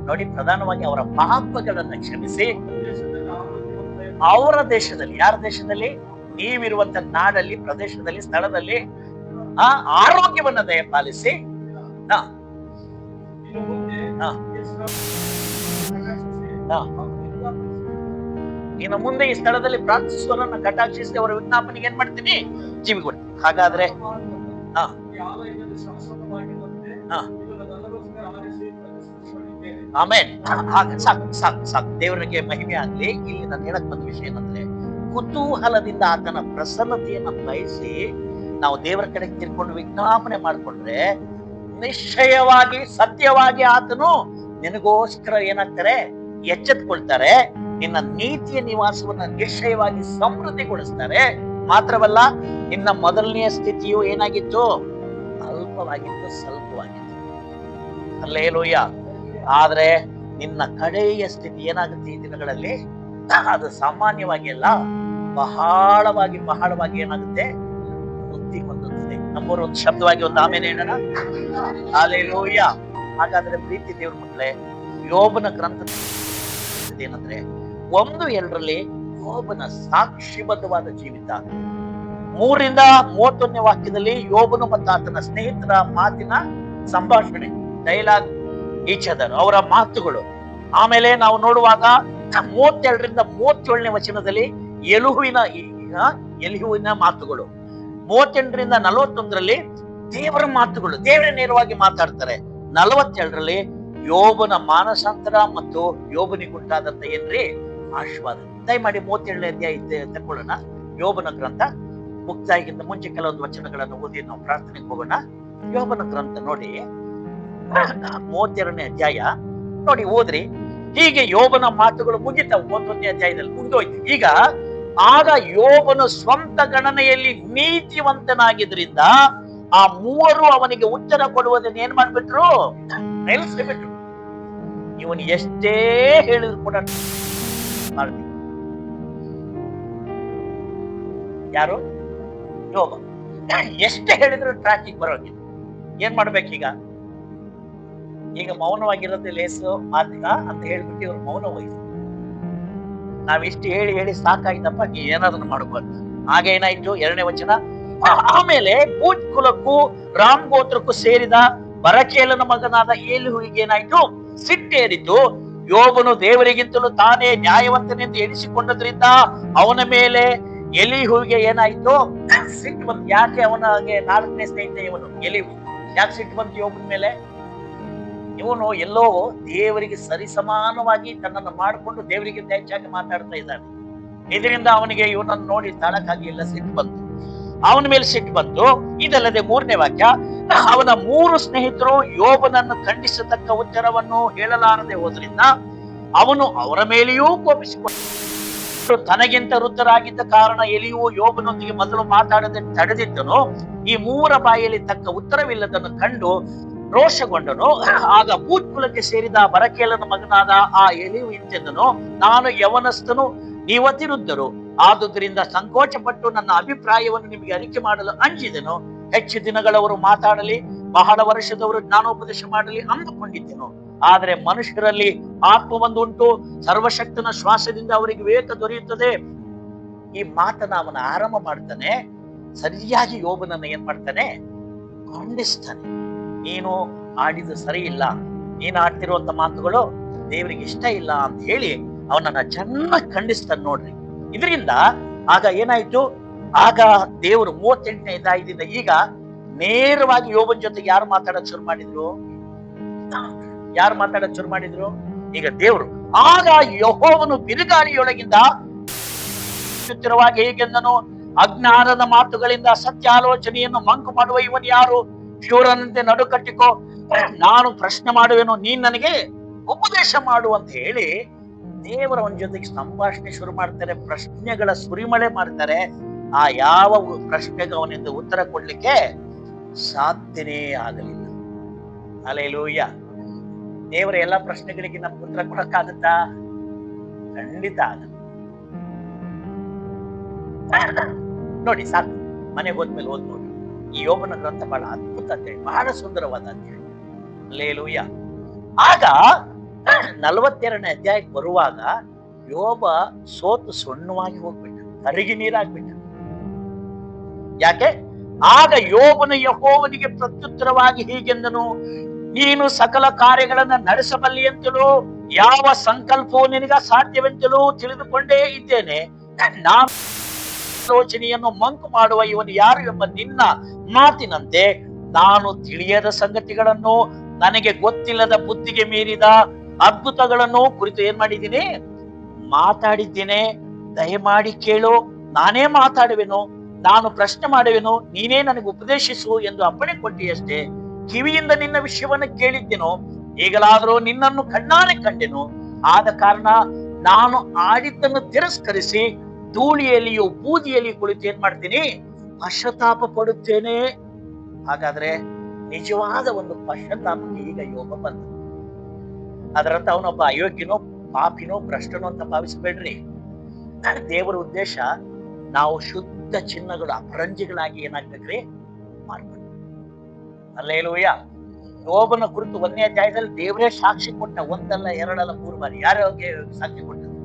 ನೋಡಿ, ಪ್ರಧಾನವಾಗಿ ಅವರ ಪಾಪಗಳನ್ನ ಕ್ಷಮಿಸಿ, ಅವರ ದೇಶದಲ್ಲಿ, ಯಾರ ದೇಶದಲ್ಲಿ? ನೀವಿರುವಂತ ನಾಡಲ್ಲಿ, ಪ್ರದೇಶದಲ್ಲಿ, ಸ್ಥಳದಲ್ಲಿ ಆರೋಗ್ಯವನ್ನ ದಯಪಾಲಿಸಿ. ಇನ್ನು ಮುಂದೆ ಈ ಸ್ಥಳದಲ್ಲಿ ಪ್ರಾರ್ಥಿಸುವವರನ್ನ ಕಟಾಕ್ಷಿಸಿ ಅವರ ವಿಜ್ಞಾಪನೆಗೆ ಏನ್ ಮಾಡ್ತೀನಿ? ಜೀವಿಗೊಡ್ತೀನಿ. ಹಾಗಾದ್ರೆ ಆಮೇನ್. ಸಾಕು ಸಾಕು ಸಾಕು. ದೇವರಿಗೆ ಮಹಿಮೆ ಆಗ್ಲಿ. ಇಲ್ಲಿ ನಾನು ಹೇಳಕ್ ಬಂದ ವಿಷಯ ಏನಂದ್ರೆ, ಕುತೂಹಲದಿಂದ ಆತನ ಪ್ರಸನ್ನತೆಯನ್ನು ಬಯಸಿ ನಾವು ದೇವರ ಕಡೆ ತಿರ್ಕೊಂಡು ವಿಜ್ಞಾಪನೆ ಮಾಡಿಕೊಂಡ್ರೆ ನಿಶ್ಚಯವಾಗಿ ಸತ್ಯವಾಗಿ ಆತನು ನಿನಗೋಸ್ಕರ ಏನಾಗ್ತಾರೆ, ಎಚ್ಚೆತ್ಕೊಳ್ತಾರೆ. ನಿನ್ನ ನೀತಿಯ ನಿವಾಸವನ್ನ ನಿಶ್ಚಯವಾಗಿ ಸಮೃದ್ಧಿಗೊಳಿಸ್ತಾರೆ. ಮಾತ್ರವಲ್ಲ, ನಿನ್ನ ಮೊದಲನೆಯ ಸ್ಥಿತಿಯು ಏನಾಗಿತ್ತು? ಅಲ್ಪವಾಗಿತ್ತು, ಸ್ವಲ್ಪವಾಗಿತ್ತು. ಹಲ್ಲೆಲೂಯ. ಆದ್ರೆ ನಿನ್ನ ಕಡೆಯ ಸ್ಥಿತಿ ಏನಾಗುತ್ತೆ ಈ ದಿನಗಳಲ್ಲಿ? ಅದು ಸಾಮಾನ್ಯವಾಗಿ ಅಲ್ಲ, ಬಹಳವಾಗಿ ಏನಾಗುತ್ತೆ? ವೃದ್ಧಿ ಹೊಂದುತ್ತದೆ. ನಮ್ಮವರು ಒಂದು ಶಬ್ದವಾಗಿ ಒಂದು ಆಮೇಲೆ ಹೇಳೋಣ. ಹಲ್ಲೆಲೂಯ. ಹಾಗಾದ್ರೆ ಪ್ರೀತಿ ದೇವ್ರ ಮಕ್ಕಳೇ, ಯೋಬನ ಗ್ರಂಥ ಏನಂದ್ರೆ 1:2 ಯೋಬನ ಸಾಕ್ಷಿಬದ್ಧವಾದ ಜೀವಿತ. 3-31 ವಾಕ್ಯದಲ್ಲಿ ಯೋಬನು ಮತ್ತು ಆತನ ಸ್ನೇಹಿತರ ಮಾತಿನ ಸಂಭಾಷಣೆ, ಡೈಲಾಗ್ ಈಚ್ ಅದರ್, ಅವರ ಮಾತುಗಳು. ಆಮೇಲೆ ನಾವು ನೋಡುವಾಗ 32-37 ವಚನದಲ್ಲಿ ಎಲಿಹುವಿನ ಮಾತುಗಳು. 38-41 ದೇವರ ಮಾತುಗಳು, ದೇವರೇ ನೇರವಾಗಿ ಮಾತಾಡ್ತಾರೆ. 42 ಯೋಬನ ಮಾನಸಾಂತರ ಮತ್ತು ಯೋಬನಿಗುಂಟಾದಂತ ಏನ್ರಿ ಆಶೀರ್ವಾದ. ದಯಮಾಡಿ 37ನೇ ಅಧ್ಯಾಯ ತಕೊಳ್ಳೋಣ. ಯೋಬನ ಗ್ರಂಥ ಮುಕ್ತಾಯಿಗಿಂತ ಮುಂಚೆ ಕೆಲವೊಂದು ವಚನಗಳನ್ನು ಓದಿ ನಾವು ಪ್ರಾರ್ಥನೆಗೆ ಹೋಗೋಣ. ಯೋಬನ ಗ್ರಂಥ ನೋಡಿ, 32ನೇ ಅಧ್ಯಾಯ ನೋಡಿ, ಓದ್ರಿ. ಹೀಗೆ ಯೋಬನ ಮಾತುಗಳು ಮುಗಿತಾವ. 31ನೇ ಅಧ್ಯಾಯದಲ್ಲಿ ಮುಗಿದೋಯ್ತು. ಈಗ ಆಗ ಯೋಬನು ಸ್ವಂತ ಗಣನೆಯಲ್ಲಿ ನೀತಿವಂತನಾಗಿದ್ರಿಂದ ಆ ಮೂವರು ಅವನಿಗೆ ಉತ್ತರ ಕೊಡುವುದನ್ನ ಏನ್ ಮಾಡ್ಬಿಟ್ರು? ನಿಲ್ಲಿಸ್ಬಿಟ್ರು. ಇವನು ಎಷ್ಟೇ ಹೇಳಿದ್ರು ಕೂಡ ಮಾಡ್ತೀವಿ. ಯಾರು? ಯೋಬ. ಎಷ್ಟೇ ಹೇಳಿದ್ರು ಟ್ರಾಕಿಗೆ ಬರೋಗಿಲ್ಲ. ಏನ್ ಮಾಡ್ಬೇಕೀಗ? ಈಗ ಮೌನವಾಗಿರೋದು ಲೇಸು ಮಾತಿಗ ಅಂತ ಹೇಳ್ಬಿಟ್ಟು ಇವ್ರು ಮೌನ ವಹಿಸಿ, ನಾವಿಷ್ಟು ಹೇಳಿ ಸಾಕಾಯ್ತಪ್ಪ, ನೀ ಏನಾದ್ರು ಮಾಡ್ಬಾರ್ದು. ಆಗ ಏನಾಯ್ತು? 2ನೇ ವಚನ. ಆಮೇಲೆ ಬೂಜ್ ಕುಲಕ್ಕೂ ರಾಮ್ ಗೋತ್ರಕ್ಕೂ ಸೇರಿದ ಬರಕೇಲನ ಮಗನಾದ ಏಲಿಹುವಿಗೆ ಏನಾಯ್ತು? ಸಿಟ್ಟೇರಿತು. ಯೋಬನು ದೇವರಿಗಿಂತಲೂ ತಾನೇ ನ್ಯಾಯವಂತನೆಂದು ಎಣಿಸಿಕೊಂಡದ್ರಿಂದ ಅವನ ಮೇಲೆ ಎಲಿಹುವಿಗೆ ಏನಾಯ್ತು? ಸಿಟ್ಟು ಬಂತು. ಯಾಕೆ ಅವನಿಗೆ 4ನೇ ಸ್ನೇಹಿತ ಇವನು ಎಲಿಹು? ಯಾಕೆ ಸಿಟ್ಟು ಬಂತು ಯೋಬನ ಮೇಲೆ? ಇವನು ಎಲ್ಲೋ ದೇವರಿಗೆ ಸರಿಸಮಾನವಾಗಿ ತನ್ನನ್ನು ಮಾಡಿಕೊಂಡು ದೇವರಿಗಿಂತ ಹೆಚ್ಚಾಗಿ ಮಾತಾಡ್ತಾ ಇದ್ದಾನೆ. ಇದರಿಂದ ಅವನಿಗೆ ಇವನನ್ನು ನೋಡಿ ತಾಳಕ್ಕಾಗಲಿಲ್ಲ, ಸಿಟ್ಟು ಬಂತು. ಅವನ ಮೇಲೆ ಸಿಟ್ಟು ಬಂತು. ಇದಲ್ಲದೆ 3ನೇ ವಾಕ್ಯ, ಅವನ 3 ಸ್ನೇಹಿತರು ಯೋಬನನ್ನು ಖಂಡಿಸತಕ್ಕ ಉತ್ತರವನ್ನು ಹೇಳಲಾರದೆ ಹೋದ್ರಿಂದ ಅವನು ಅವರ ಮೇಲೆಯೂ ಕೋಪಿಸಿಕೊಂಡು ತನಗಿಂತ ವೃದ್ಧರಾಗಿದ್ದ ಕಾರಣ ಎಲಿಯು ಯೋಬನೊಂದಿಗೆ ಮೊದಲು ಮಾತಾಡದೆ ತಡೆದಿದ್ದನು. ಈ 3 ಬಾಯಲ್ಲಿ ತಕ್ಕ ಉತ್ತರವಿಲ್ಲದನ್ನು ಕಂಡು ರೋಷಗೊಂಡನು. ಆಗ ಬೂಜ್ ಕುಲಕ್ಕೆ ಸೇರಿದ ಬರಕೇಲನ ಮಗನಾದ ಆ ಎಲಿಯು ಇಂತೆಂದನು, ನಾನು ಯವನಸ್ಥನು, ನೀವತಿರುದ್ಧರು. ಆದುದರಿಂದ ಸಂಕೋಚ ಪಟ್ಟು ನನ್ನ ಅಭಿಪ್ರಾಯವನ್ನು ನಿಮಗೆ ಅರಿಕೆ ಮಾಡಲು ಅಂಜಿದೆನು. ಹೆಚ್ಚು ದಿನಗಳವರು ಮಾತಾಡಲಿ, ಬಹಳ ವರ್ಷದವರು ಜ್ಞಾನೋಪದೇಶ ಮಾಡಲಿ ಅಂದುಕೊಂಡಿದ್ದೆನು. ಆದರೆ ಮನುಷ್ಯರಲ್ಲಿ ಆತ್ಮವೊಂದುಂಟು, ಸರ್ವಶಕ್ತನ ಶ್ವಾಸದಿಂದ ಅವರಿಗೆ ವಿವೇಕ ದೊರೆಯುತ್ತದೆ. ಈ ಮಾತನ್ನ ಅವನ ಆರಂಭ ಮಾಡ್ತಾನೆ. ಸರಿಯಾಗಿ ಯೋಬನನ್ನ ಏನ್ ಮಾಡ್ತಾನೆ? ಖಂಡಿಸ್ತಾನೆ. ನೀನು ಆಡಿದ್ದು ಸರಿ ಇಲ್ಲ, ನೀನು ಆಡ್ತಿರುವಂತ ಮಾತುಗಳು ದೇವರಿಗೆ ಇಷ್ಟ ಇಲ್ಲ ಅಂತ ಹೇಳಿ ಅವನನ್ನ ಚೆನ್ನಾಗಿ ಖಂಡಿಸ್ತಾನೆ. ನೋಡ್ರಿ, ಇದರಿಂದ ಆಗ ಏನಾಯ್ತು? ಆಗ ದೇವರು 38ನೇ ಅಧ್ಯಾಯದಿಂದ ಈಗ ನೇರವಾಗಿ ಯೋಬನ ಜೊತೆಗೆ ಯಾರು ಮಾತಾಡಕ್ ಶುರು ಮಾಡಿದ್ರು? ಈಗ ದೇವರು. ಆಗ ಯೆಹೋವನು ಬಿರುಗಾಳಿಯೊಳಗಿಂದ ಹೀಗೆಂದನು, ಅಜ್ಞಾನದ ಮಾತುಗಳಿಂದ ಸತ್ಯಾಲೋಚನೆಯನ್ನು ಮಂಕು ಮಾಡುವ ಇವನು ಯಾರು? ಶೂರನಂತೆ ನಡು ಕಟ್ಟಿಕೋ, ನಾನು ಪ್ರಶ್ನೆ ಮಾಡುವೆನು, ನೀನ್ ನನಗೆ ಉಪದೇಶ ಮಾಡು ಅಂತ ಹೇಳಿ ದೇವರ ಅವನ ಜೊತೆಗೆ ಸಂಭಾಷಣೆ ಶುರು ಮಾಡ್ತಾರೆ. ಪ್ರಶ್ನೆಗಳ ಸುರಿಮಳೆ ಮಾಡ್ತಾರೆ. ಆ ಯಾವ ಪ್ರಶ್ನೆಗೆ ಅವನಿಂದ ಉತ್ತರ ಕೊಡ್ಲಿಕ್ಕೆ ಸಾಧ್ಯನೇ ಆಗಲಿಲ್ಲ. ಹಲ್ಲೆಲೂಯಾ. ದೇವರ ಎಲ್ಲಾ ಪ್ರಶ್ನೆಗಳಿಗೆ ನಮ್ಗೆ ಉತ್ತರ ಕೊಡಕ್ಕಾಗತ್ತಾ? ಖಂಡಿತ ಆಗಲ್ಲ. ನೋಡಿ, ಸಾಕು, ಮನೆಗೆ ಹೋದ್ಮೇಲೆ ಓದ್ ನೋಡಿ. ಈ ಯೋಬನ ಗ್ರಂಥ ಬಹಳ ಅದ್ಭುತ ಅಂತೇಳಿ, ಬಹಳ ಸುಂದರವಾದ ಅಂತೇಳಿ. ಹಲ್ಲೆಲೂಯಾ. ಆಗ 42ನೇ ಅಧ್ಯಾಯಕ್ಕೆ ಬರುವಾಗ ಯೋಬ ಸೋತು ಸುಣ್ಣವಾಗಿ ಹೋಗ್ಬಿಟ್ಟ, ಕರಗಿ ನೀರಾಗ್ಬಿಟ್ಟ. ಯಾಕೆ? ಆಗ ಯೋಬನು ಯೆಹೋವನಿಗೆ ಪ್ರತ್ಯುತ್ತರವಾಗಿ ಹೀಗೆಂದನು, ನೀನು ಸಕಲ ಕಾರ್ಯಗಳನ್ನ ನಡೆಸಬಲ್ಲಿಯಂತಲೂ ಯಾವ ಸಂಕಲ್ಪವು ನಿನಗ ಸಾಧ್ಯವೆಂತಲೂ ತಿಳಿದುಕೊಂಡೇ ಇದ್ದೇನೆ. ನಾನು ಆಲೋಚನೆಯನ್ನು ಮಂಕು ಮಾಡುವ ಇವನು ಯಾರು ಎಂಬ ನಿನ್ನ ಮಾತಿನಂತೆ ನಾನು ತಿಳಿಯದ ಸಂಗತಿಗಳನ್ನು, ನನಗೆ ಗೊತ್ತಿಲ್ಲದ ಬುದ್ಧಿಗೆ ಮೀರಿದ ಅದ್ಭುತಗಳನ್ನು ಕುರಿತು ಏನ್ ಮಾಡಿದ್ದೀನಿ? ಮಾತಾಡಿದ್ದೇನೆ. ದಯಮಾಡಿ ಕೇಳು, ನಾನೇ ಮಾತಾಡುವೆನು, ನಾನು ಪ್ರಶ್ನೆ ಮಾಡುವೆನು, ನೀನೇ ನನಗೆ ಉಪದೇಶಿಸು ಎಂದು ಅಪ್ಪಣೆ ಕೊಟ್ಟಿಯಷ್ಟೇ. ಕಿವಿಯಿಂದ ನಿನ್ನ ವಿಷಯವನ್ನು ಕೇಳಿದ್ದೆನು, ಈಗಲಾದರೂ ನಿನ್ನನ್ನು ಕಣ್ಣಾರೆ ಕಂಡೆನು. ಆದ ಕಾರಣ ನಾನು ಆಡಿದ್ದನ್ನು ತಿರಸ್ಕರಿಸಿ ಧೂಳಿಯಲ್ಲಿಯೂ ಬೂದಿಯಲ್ಲಿ ಕುಳಿತು ಏನ್ ಮಾಡ್ತೀನಿ, ಪಶ್ಚಾತ್ತಾಪ ಪಡುತ್ತೇನೆ. ಹಾಗಾದ್ರೆ ನಿಜವಾದ ಒಂದು ಪಶ್ಚಾತ್ತಾಪಕ್ಕೆ ಈಗ ಯೋಗ ಬಂತು. ಅದರಂತ ಅವನೊಬ್ಬ ಅಯೋಗ್ಯನೋ ಪಾಪಿನೋ ಭ್ರಷ್ಟನೋ ಅಂತ ಭಾವಿಸಬೇಡ್ರಿ. ದೇವರ ಉದ್ದೇಶ ನಾವು ಶುದ್ಧ ಚಿನ್ನಗಳು ಅಪರಂಜಿಗಳಾಗಿ ಏನಾಗ್ಬೇಕ್ರಿ, ಮಾಡ್ಬೇಕು. ಹಲ್ಲೆಲೂಯಾ. ಯೋಬನ ಕುರಿತು 1ನೇ ಅಧ್ಯಾಯದಲ್ಲಿ ದೇವರೇ ಸಾಕ್ಷಿ ಕೊಟ್ಟ, ಒಂದಲ್ಲ ಎರಡಲ್ಲ 3 ಬಾರಿ. ಯಾರಿಗೆ ಸಾಕ್ಷಿ ಕೊಟ್ಟದ್ದು?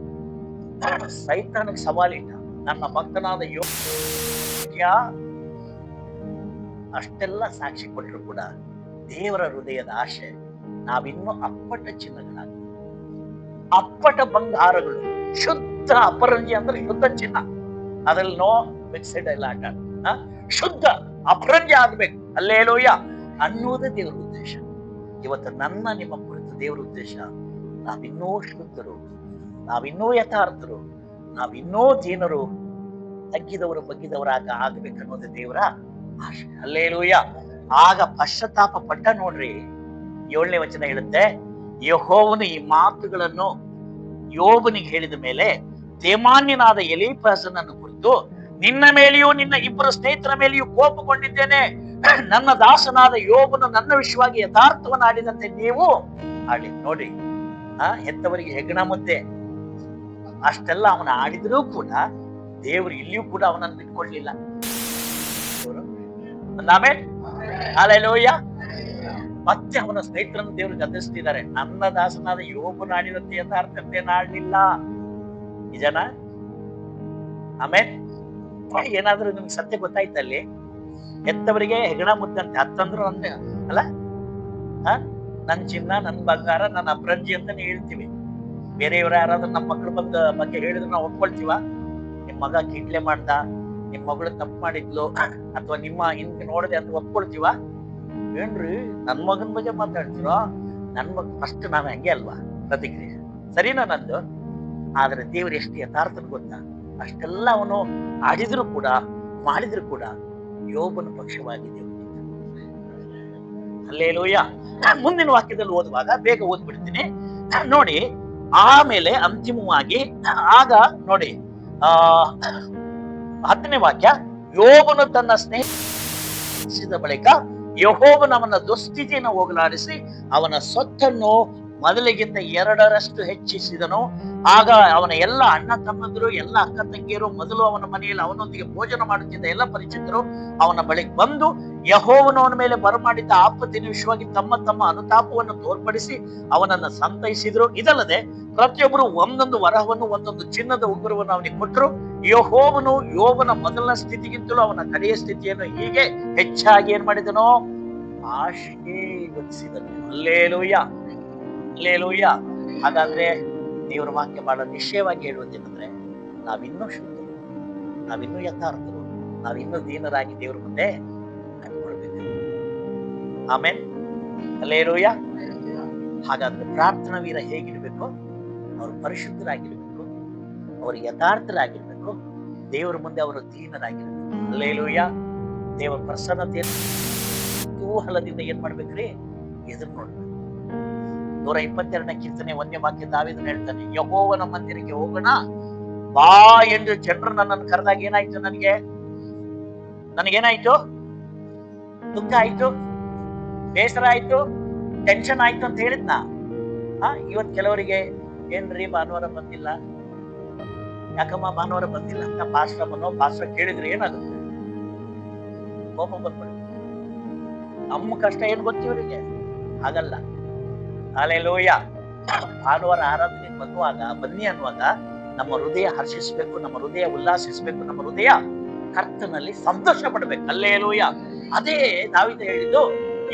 ಸೈತಾನಕ್ಕೆ ಸವಾಲಿಟ್ಟ, ನನ್ನ ಭಕ್ತನಾದ ಯೋಗ್ಯ. ಅಷ್ಟೆಲ್ಲ ಸಾಕ್ಷಿ ಕೊಟ್ಟರು ಕೂಡ ದೇವರ ಹೃದಯದ ಆಶೆ ನಾವಿನ್ನೂ ಅಪ್ಪಟ ಚಿನ್ನಗಳಾಗಿ, ಅಪ್ಪಟ ಬಂಗಾರಗಳು, ಶುದ್ಧ ಅಪರಂಜಿ ಅಂದ್ರೆ ಶುದ್ಧ ಚಿನ್ನ, ಅದ್ರಲ್ಲಿ ನೋ ಮಿಕ್ಸೆಡ್ ಎಲ್ಲ ಆಟ, ಶುದ್ಧ ಅಪರಂಜಿ ಆಗ್ಬೇಕು. ಹಲ್ಲೆಲೂಯಾ ಅನ್ನೋದೇ ದೇವರ ಉದ್ದೇಶ. ಇವತ್ತು ನನ್ನ ನಿಮ್ಮ ಕುರಿತು ದೇವರ ಉದ್ದೇಶ ನಾವಿನ್ನೂ ಶುದ್ಧರು, ನಾವಿನ್ನೂ ಯಥಾರ್ಥರು, ನಾವಿನ್ನೂ ದೀನರು, ತಗ್ಗಿದವರು ಬಗ್ಗಿದವರಾಗ ಆಗ್ಬೇಕನ್ನೋದೇ ದೇವರ ಆಶೆ. ಹಲ್ಲೆಲೂಯಾ. ಆಗ ಪಶ್ಚಾತ್ತಾಪ ಪಟ್ಟ. ನೋಡ್ರಿ, 7ನೇ ವಚನ ಹೇಳುತ್ತೆ, ಯೆಹೋವನು ಈ ಮಾತುಗಳನ್ನು ಯೋಬನಿಗೆ ಹೇಳಿದ ಮೇಲೆ ತೇಮಾನ್ಯನಾದ ಎಲೀಫಜನನ್ನು ಕುರಿತು, ನಿನ್ನ ಮೇಲೆಯೂ ನಿನ್ನ 2 ಸ್ನೇಹಿತರ ಮೇಲೆಯೂ ಕೋಪಗೊಂಡಿದ್ದೇನೆ. ನನ್ನ ದಾಸನಾದ ಯೋಬನು ನನ್ನ ವಿಷಯವಾಗಿ ಯಥಾರ್ಥವನ್ನಾಡಿದಂತೆ ನೀವು ಆಡಿ. ನೋಡಿ, ಹೆತ್ತವರಿಗೆ ಹೆಗ್ಗಣ ಮುದ್ದೆ ಅಷ್ಟೆಲ್ಲ ಅವನ ಆಡಿದ್ರೂ ಕೂಡ ದೇವರು ಇಲ್ಲಿಯೂ ಕೂಡ ಅವನನ್ನು ಬಿಟ್ಕೊಡ್ಲಿಲ್ಲ. ಆಮೇಲೆ ಹಲ್ಲೆಲೂಯಾ. ಮತ್ತೆ ಅವನ ಸ್ನೇಹಿತರನ್ನು ದೇವರು ಗದರಿಸ್ತಿದ್ದಾರೆ. ನನ್ನ ದಾಸನಾದ ಯೋಬನು ಆಡಿದಂತೆ ಯಥಾರ್ಥತೆಯನ್ನು ಆಡ್ಲಿಲ್ಲ. ನಿಜನಾ? ಆಮೇಲೆ ಏನಾದ್ರೂ ನಿಮ್ಗೆ ಸತ್ಯ ಗೊತ್ತಾಯ್ತಲ್ಲಿ? ಹೆತ್ತವರಿಗೆ ಹೆಗಣ ಮುದ್ದಂತೆ, ಹತ್ತಂದ್ರು ಅಂದೆ ಅಲ್ಲ, ನನ್ ಚಿನ್ನ, ನನ್ ಬಂಗಾರ, ನನ್ನ ಅಪರಂಜಿ ಅಂತಾನೆ ಹೇಳ್ತೀವಿ. ಬೇರೆಯವ್ರ ಯಾರಾದ್ರೂ ನಮ್ಮ ಮಕ್ಳು ಬಗ್ಗೆ ಹೇಳಿದ್ರೆ ನಾವು ಒಪ್ಕೊಳ್ತೀವ? ನಿಮ್ ಮಗ ಕಿಟ್ಲೆ ಮಾಡ್ದ, ನಿಮ್ ಮಗಳು ತಪ್ಪು ಮಾಡಿದ್ಲು, ಅಥವಾ ನಿಮ್ಮ ಹಿಂದೆ ನೋಡದೆ ಅಂತ ಒಪ್ಕೊಳ್ತೀವ? ಏನ್ರಿ ನನ್ ಮಗನ ಬಗ್ಗೆ ಮಾತಾಡ್ತಿರೋ? ನನ್ ಮಗ ಫಸ್ಟ್ ನಾನು ಹಂಗೆ ಅಲ್ವಾ ಪ್ರತಿಕ್ರಿಯೆ, ಸರಿನಾ ನಂದು? ಆದ್ರೆ ದೇವ್ರು ಎಷ್ಟು ಯಥಾರ್ಥನ ಗೊತ್ತಾ? ಅಷ್ಟೆಲ್ಲ ಅವನು ಆಡಿದ್ರು ಕೂಡ ಮಾಡಿದ್ರು ಕೂಡ ಯೋಬನ ಪಕ್ಷವಾಗಿ ದೇವರು. ಹಲ್ಲೆಲೂಯಾ. ಮುಂದಿನ ವಾಕ್ಯದಲ್ಲಿ ಓದುವಾಗ ಬೇಗ ಓದ್ಬಿಡ್ತೀನಿ ನೋಡಿ. ಆಮೇಲೆ ಅಂತಿಮವಾಗಿ ಆಗ ನೋಡಿ 10ನೇ ವಾಕ್ಯ, ಯೋಬನು ತನ್ನ ಸ್ನೇಹಿತ ಬಳಿಕ ಯೆಹೋವನು ಅವನ ದುಸ್ಥಿತಿಯನ್ನು ಹೋಗಲಾಡಿಸಿ ಅವನ ಸೊತ್ತನ್ನು ಮೊದಲಿಗಿಂತ 2ರಷ್ಟು ಹೆಚ್ಚಿಸಿದನು. ಆಗ ಅವನ ಎಲ್ಲ ಅಣ್ಣ ತಮ್ಮಂದಿರು, ಎಲ್ಲ ಅಕ್ಕ ತಂಗಿಯರು, ಮೊದಲು ಅವನ ಮನೆಯಲ್ಲಿ ಅವನೊಂದಿಗೆ ಭೋಜನ ಮಾಡುತ್ತಿದ್ದ ಎಲ್ಲ ಪರಿಚಿತರು ಅವನ ಬಳಿಗೆ ಬಂದು ಯೆಹೋವನು ಅವನ ಮೇಲೆ ಬರಮಾಡಿದ್ದ ಆಪತ್ತಿನ ವಿಷಯವಾಗಿ ತಮ್ಮ ತಮ್ಮ ಅನುತಾಪವನ್ನು ತೋರ್ಪಡಿಸಿ ಅವನನ್ನು ಸಂತೈಸಿದ್ರು. ಇದಲ್ಲದೆ ಪ್ರತಿಯೊಬ್ಬರು ಒಂದೊಂದು ವರಹವನ್ನು, ಒಂದೊಂದು ಚಿನ್ನದ ಉಂಗುರವನ್ನು ಅವನಿಗೆ ಕೊಟ್ಟರು. ಯೆಹೋವನು ಯೋಬನ ಮೊದಲನ ಸ್ಥಿತಿಗಿಂತಲೂ ಅವನ ಕಡೆಯ ಸ್ಥಿತಿಯನ್ನು ಹೀಗೆ ಹೆಚ್ಚಾಗಿ ಏನ್ ಮಾಡಿದನೋ, ಆಶೀರ್ವದಿಸಿದನು. Hallelujah, hallelujah. ಹಾಗಾದ್ರೆ ದೇವರ ವಾಕ್ಯ ಬಹಳ ನಿಶ್ಚಯವಾಗಿ ಹೇಳುವುದೇನೆಂದ್ರೆ, ನಾವಿನ್ನೂ ಶುದ್ಧರು, ನಾವಿನ್ನೂ ಯಥಾರ್ಥರು, ನಾವಿನ್ನೂ ದೀನರಾಗಿ ದೇವರ ಮುಂದೆ ನಡ್ಕೊಳ್ಬೇಕು. ಆಮೇಲೆ ಹಲ್ಲೆಲೂಯಾ. ಹಾಗಾದ್ರೆ ಪ್ರಾರ್ಥನಾ ವೀರ ಹೇಗಿರ್ಬೇಕು? ಅವರು ಪರಿಶುದ್ಧರಾಗಿರ್ಬೇಕು, ಅವರು ಯಥಾರ್ಥರಾಗಿರ್ಬೇಕು, ದೇವರ ಮುಂದೆ ಅವರು ದೀನರಾಗಿರ್ಬೇಕು. ಹಲ್ಲೆಲೂಯಾ. ದೇವರ ಪ್ರಸನ್ನತೆ ಕುತೂಹಲದಿಂದ ಏನ್ ಮಾಡ್ಬೇಕ್ರಿ? ಎದುರು ನೋಡ್ಬೇಕು. 122ನೇ ಕೀರ್ತನೆ 1ನೇ ವಾಕ್ಯ ದಾವೀದನು ಹೇಳ್ತಾನೆ, ಯೆಹೋವನ ಮಂದಿರಕ್ಕೆ ಹೋಗೋಣ ಬಾ ಎಂದು ಜನರು ನನ್ನನ್ನು ಕರೆದಾಗ ಏನಾಯ್ತು? ನನಗೇನಾಯ್ತು? ದುಃಖ ಆಯ್ತು, ಬೇಸರ ಆಯ್ತು, ಟೆನ್ಷನ್ ಆಯ್ತು ಅಂತ ಹೇಳಿದ್ನ. ಇವತ್ ಕೆಲವರಿಗೆ ಏನ್ರಿ ಭಾನುವಾರ ಬಂದಿಲ್ಲ, ಯಾಕಮ್ಮ ಭಾನುವಾರ ಬಂದಿಲ್ಲ ಅಂತ ಪಾಸ್ಟರ್ ಕೇಳಿದ್ರೆ ಏನಾಗುತ್ತೆ? ಕೋಪ ಬಂದ್ಬಿಡುತ್ತೆ. ನಮ್ಮ ಕಷ್ಟ ಏನ್ ಗೊತ್ತಿವರಿಗೆ? ಹಾಗಲ್ಲ. ಹಲ್ಲೆಲೂಯಾ. ಭಾನುವಾರ ಆರಾಧನೆ ಬನ್ನಿ ಅನ್ನುವಾಗ ನಮ್ಮ ಹೃದಯ ಹರ್ಷಿಸಬೇಕು, ನಮ್ಮ ಹೃದಯ ಉಲ್ಲಾಸಿಸಬೇಕು, ನಮ್ಮ ಹೃದಯ ಕರ್ತನಲ್ಲಿ ಸಂತೋಷ ಪಡ್ಬೇಕು. ಹಲ್ಲೆಲೂಯಾ. ಅದೇ ದಾವೀದ ಹೇಳಿದ್ದು,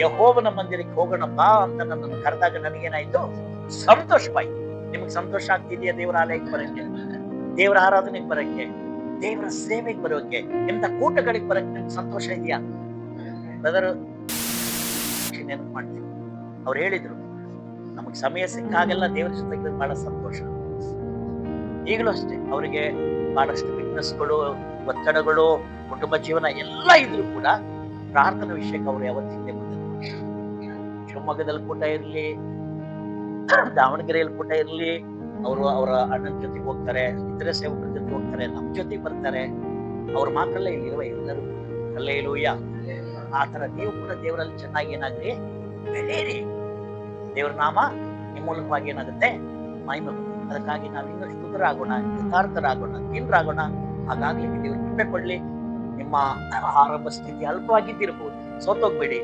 ಯೆಹೋವನ ಮಂದಿರಕ್ಕೆ ಹೋಗೋಣ ಬಾ ಅಂತ ನನ್ನನ್ನು ಕರೆದಾಗ ನನಗೇನಾಯ್ತು? ಸಂತೋಷವಾಯ್ತು. ನಿಮ್ಗೆ ಸಂತೋಷ ಆಗ್ತಿದೆಯಾ? ದೇವರ ಆಲಯಕ್ಕೆ ಬರಕ್ಕೆ, ದೇವರ ಆರಾಧನೆಗೆ ಬರಕ್ಕೆ, ದೇವರ ಸೇವೆಗೆ ಬರೋಕೆ, ಇಂಥ ಕೂಟಗಳಿಗೆ ಬರಕ್ಕೆ ನಿಮ್ಗೆ ಸಂತೋಷ ಇದೆಯಾ? ಬ್ರದರ್ ನೆನಪು ಮಾಡ್ತೀನಿ, ಅವ್ರು ಹೇಳಿದ್ರು, ನಮಗ್ ಸಮಯ ಸಿಕ್ಕಾಗೆಲ್ಲ ದೇವರ ಜೊತೆಗೆ ಬಹಳ ಸಂತೋಷ. ಈಗಲೂ ಅಷ್ಟೇ, ಅವರಿಗೆ ಬಹಳಷ್ಟು ಬಿಸ್ನೆಸ್ಗಳು, ಒತ್ತಡಗಳು, ಕುಟುಂಬ ಜೀವನ ಎಲ್ಲ ಇದ್ರು ಕೂಡ ಪ್ರಾರ್ಥನಾ ವಿಷಯಕ್ಕೆ ಅವರು ಯಾವತ್ತಿಂದ ಬಂದಿದ್ರು. ಶಿವಮೊಗ್ಗದಲ್ಲಿ ಕೂಟ ಇರ್ಲಿ, ದಾವಣಗೆರೆಯಲ್ಲಿ ಕೂಟ ಇರ್ಲಿ, ಅವರು ಅವರ ಅಣ್ಣನ ಜೊತೆಗೆ ಹೋಗ್ತಾರೆ, ಇತರೆ ಸೇವಕರ ಜೊತೆ ಹೋಗ್ತಾರೆ, ನಮ್ ಜೊತೆಗೆ ಬರ್ತಾರೆ. ಅವ್ರು ಮಾತ್ರ ಅಲ್ಲ, ಇಲ್ಲಿರುವ ಎಲ್ಲರೂ. ಹಲ್ಲೆಲೂಯ. ಆ ತರ ನೀವು ಕೂಡ ದೇವರಲ್ಲಿ ಚೆನ್ನಾಗಿ ಏನಾಗ್ರಿ, ಬೆಳೀರಿ. ದೇವರ ನಾಮ ನಿಮ್ಮ ಮೂಲಕವಾಗಿ ಏನಾಗುತ್ತೆ, ಮಹಿಮೆ. ಅದಕ್ಕಾಗಿ ನಾವು ಇನ್ನಷ್ಟು ಶುದ್ಧರಾಗೋಣ, ಯಥಾರ್ಥರಾಗೋಣ, ದೀನರಾಗೋಣ. ಹಾಗಾಗ್ಲಿಕ್ಕೆ ದೇವರು ಕೃಪೆ ಕೊಡ್ಲಿ. ನಿಮ್ಮ ಆರಂಭ ಸ್ಥಿತಿ ಅಲ್ಪವಾಗಿದ್ದಿರಬಹುದು, ಸೋತೋಗ್ಬೇಡಿ.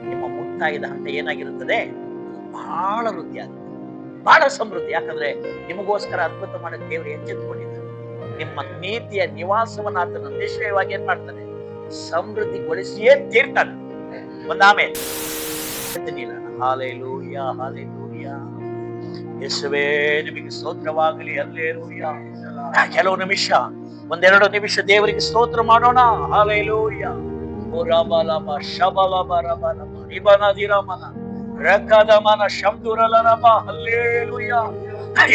ನಿಮ್ಮ ಮುಕ್ತಾಯದ ಹಂತ ಏನಾಗಿರುತ್ತದೆ, ಬಹಳ ವೃದ್ಧಿ ಆಗುತ್ತೆ, ಬಹಳ ಸಮೃದ್ಧಿ. ಯಾಕಂದ್ರೆ ನಿಮಗೋಸ್ಕರ ಅದ್ಭುತ ಮಾಡಕ್ಕೆ ದೇವರು ಎಚ್ಚೆತ್ತುಕೊಂಡಿದ್ದಾರೆ. ನಿಮ್ಮ ನೀತಿಯ ನಿವಾಸವನ್ನ ಆತನ ನಿಶ್ಚಯವಾಗಿ ಏನ್ ಮಾಡ್ತಾನೆ, ಸಮೃದ್ಧಿಗೊಳಿಸಿಯೇ ತೀರ್ತಾನೆ. ಒಂದಾಮೆ. Hallelujah, hallelujah. ಯೇಸುವೇ ನಿಮಗೆ ಸ್ತೋತ್ರವಾಗಲಿ. ಹಲ್ಲೆಲೂಯಾ. ಕೆಲವು ನಿಮಿಷ, ಒಂದೆರಡು ನಿಮಿಷ ದೇವರಿಗೆ ಸ್ತೋತ್ರ ಮಾಡೋಣ. ಹಾಲೆಲೂಯಾ. ಓ ರಬಲಬ ಶಬಲಬ ರಬಲಬ ರಿಬನದಿರಮನ ರಕದಮನ ಶಬ್ದುರಲರಬ. ಹಲ್ಲೆಲೂಯಾ.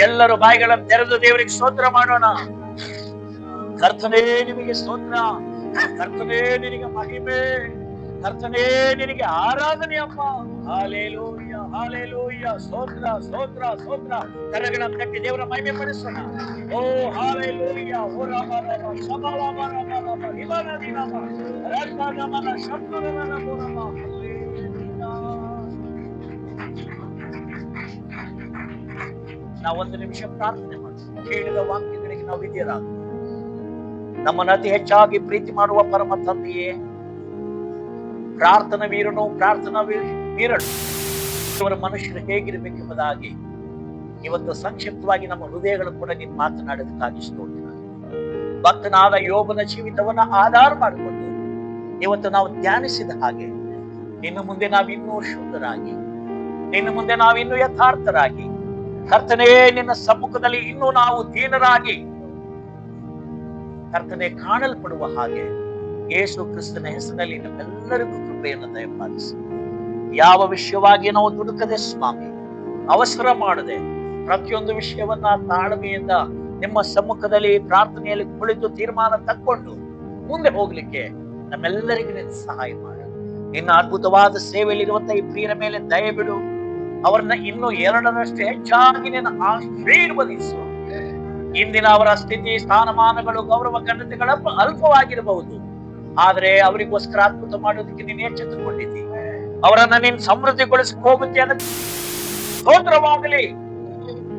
ಎಲ್ಲರೂ ಬಾಯಿಗಳನ್ನು ತೆರೆದು ದೇವರಿಗೆ ಸ್ತೋತ್ರ ಮಾಡೋಣ. ಕರ್ತನೇ ನಿಮಗೆ ಸ್ತೋತ್ರ, ಕರ್ತನೇ ನಿನಗೆ ಮಹಿಮೆ, ಕರ್ತನೇ ನಿನಗೆ ಆರಾಧನೆ ಅಪ್ಪ. Hallelujah, hallelujah. ಸ್ತೋತ್ರ, ಸ್ತೋತ್ರ, ಸ್ತೋತ್ರ. ಕರಗಳನ್ನು ತಟ್ಟಿ ದೇವರ ಮಹಿಮೆ ಪಡಿಸೋಣ. ಓ ಹಾಲೆಲೂಯಾ. ಓ ರಬ ರಬ ಶಬಲಬ ರಬಲಬ ರಿಬನದಿರಮ ರಕದಮನ ಶಬ್ದುರಲರಬ. ನಾವು ಒಂದು ನಿಮಿಷ ಪ್ರಾರ್ಥನೆ ಮಾಡ್ತೀವಿ. ಕೇಳಿದ ವಾಕ್ಯಗಳಿಗೆ ನಾವು ವಿಧೇಯರಾಗ. ನಮ್ಮನ್ನು ಅತಿ ಹೆಚ್ಚಾಗಿ ಪ್ರೀತಿ ಮಾಡುವ ಪರಮ ತಂದೆಯೇ, ಪ್ರಾರ್ಥನಾ ವೀರನು, ಪ್ರಾರ್ಥನಾ ವೀರನು ಇವರ ಮನುಷ್ಯರು ಹೇಗಿರಬೇಕೆಂಬುದಾಗಿ ಇವತ್ತು ಸಂಕ್ಷಿಪ್ತವಾಗಿ ನಮ್ಮ ಹೃದಯಗಳು ಕೂಡ ನೀನು ಮಾತನಾಡೋದಕ್ಕಾಗಿ ಸ್ತೋತ್ರ. ಭಕ್ತನಾದ ಯೋಬನ ಜೀವಿತವನ್ನ ಆಧಾರ ಮಾಡಿಕೊಂಡು ಇವತ್ತು ನಾವು ಧ್ಯಾನಿಸಿದ ಹಾಗೆ ಇನ್ನು ಮುಂದೆ ನಾವಿನ್ನೂ ಶುದ್ಧರಾಗಿ, ಇನ್ನು ಮುಂದೆ ನಾವಿನ್ನೂ ಯಥಾರ್ಥರಾಗಿ, ಕರ್ತನೇ ನಿನ್ನ ಸಮ್ಮುಖದಲ್ಲಿ ಇನ್ನೂ ನಾವು ದೀನರಾಗಿ ಕರ್ತನೆ ಕಾಣಲ್ಪಡುವ ಹಾಗೆ ಯೇಸು ಕ್ರಿಸ್ತನ ಹೆಸರಿನಲ್ಲಿ ನಮ್ಮೆಲ್ಲರಿಗೂ ಕೃಪೆಯನ್ನು ದಯಪಾಲಿಸಿ. ಯಾವ ವಿಷಯವಾಗಿ ನಾವು ದುಡುಕದೆ ಸ್ವಾಮಿ, ಅವಸರ ಮಾಡದೆ ಪ್ರತಿಯೊಂದು ವಿಷಯವನ್ನ ತಾಳ್ಮೆಯಿಂದ ನಿಮ್ಮ ಸಮ್ಮುಖದಲ್ಲಿ ಪ್ರಾರ್ಥನೆಯಲ್ಲಿ ಕುಳಿತು ತೀರ್ಮಾನ ತಕ್ಕೊಂಡು ಮುಂದೆ ಹೋಗ್ಲಿಕ್ಕೆ ನಮ್ಮೆಲ್ಲರಿಗೂ ನೀನು ಸಹಾಯ ಮಾಡು. ನಿನ್ನ ಅದ್ಭುತವಾದ ಸೇವೆಯಲ್ಲಿರುವಂತಹ ಈ ಪ್ರಿಯರ ಮೇಲೆ ದಯ ಬಿಡು. ಅವರನ್ನ ಇನ್ನೂ ಎರಡರಷ್ಟು ಹೆಚ್ಚಾಗಿ ನೀನು ಆಶೀರ್ವದಿಸು. ಇಂದಿನ ಅವರ ಸ್ಥಿತಿ, ಸ್ಥಾನಮಾನಗಳು, ಗೌರವ, ಘನತೆಗಳ ಅಲ್ಪವಾಗಿರಬಹುದು, ಆದ್ರೆ ಅವರಿಗೋಸ್ಕರ ಅದ್ಭುತ ಮಾಡೋದಕ್ಕೆ ನೀನು ಎಚ್ಚೆತ್ತುಕೊಂಡಿದ್ದಿ. ಅವರನ್ನ ನೀನು ಸಮೃದ್ಧಿಗೊಳಿಸಕ್ಕೆ ಹೋಗುತ್ತೆ ಅನ್ನೋ ಸ್ತೋತ್ರವಾಗಲಿ.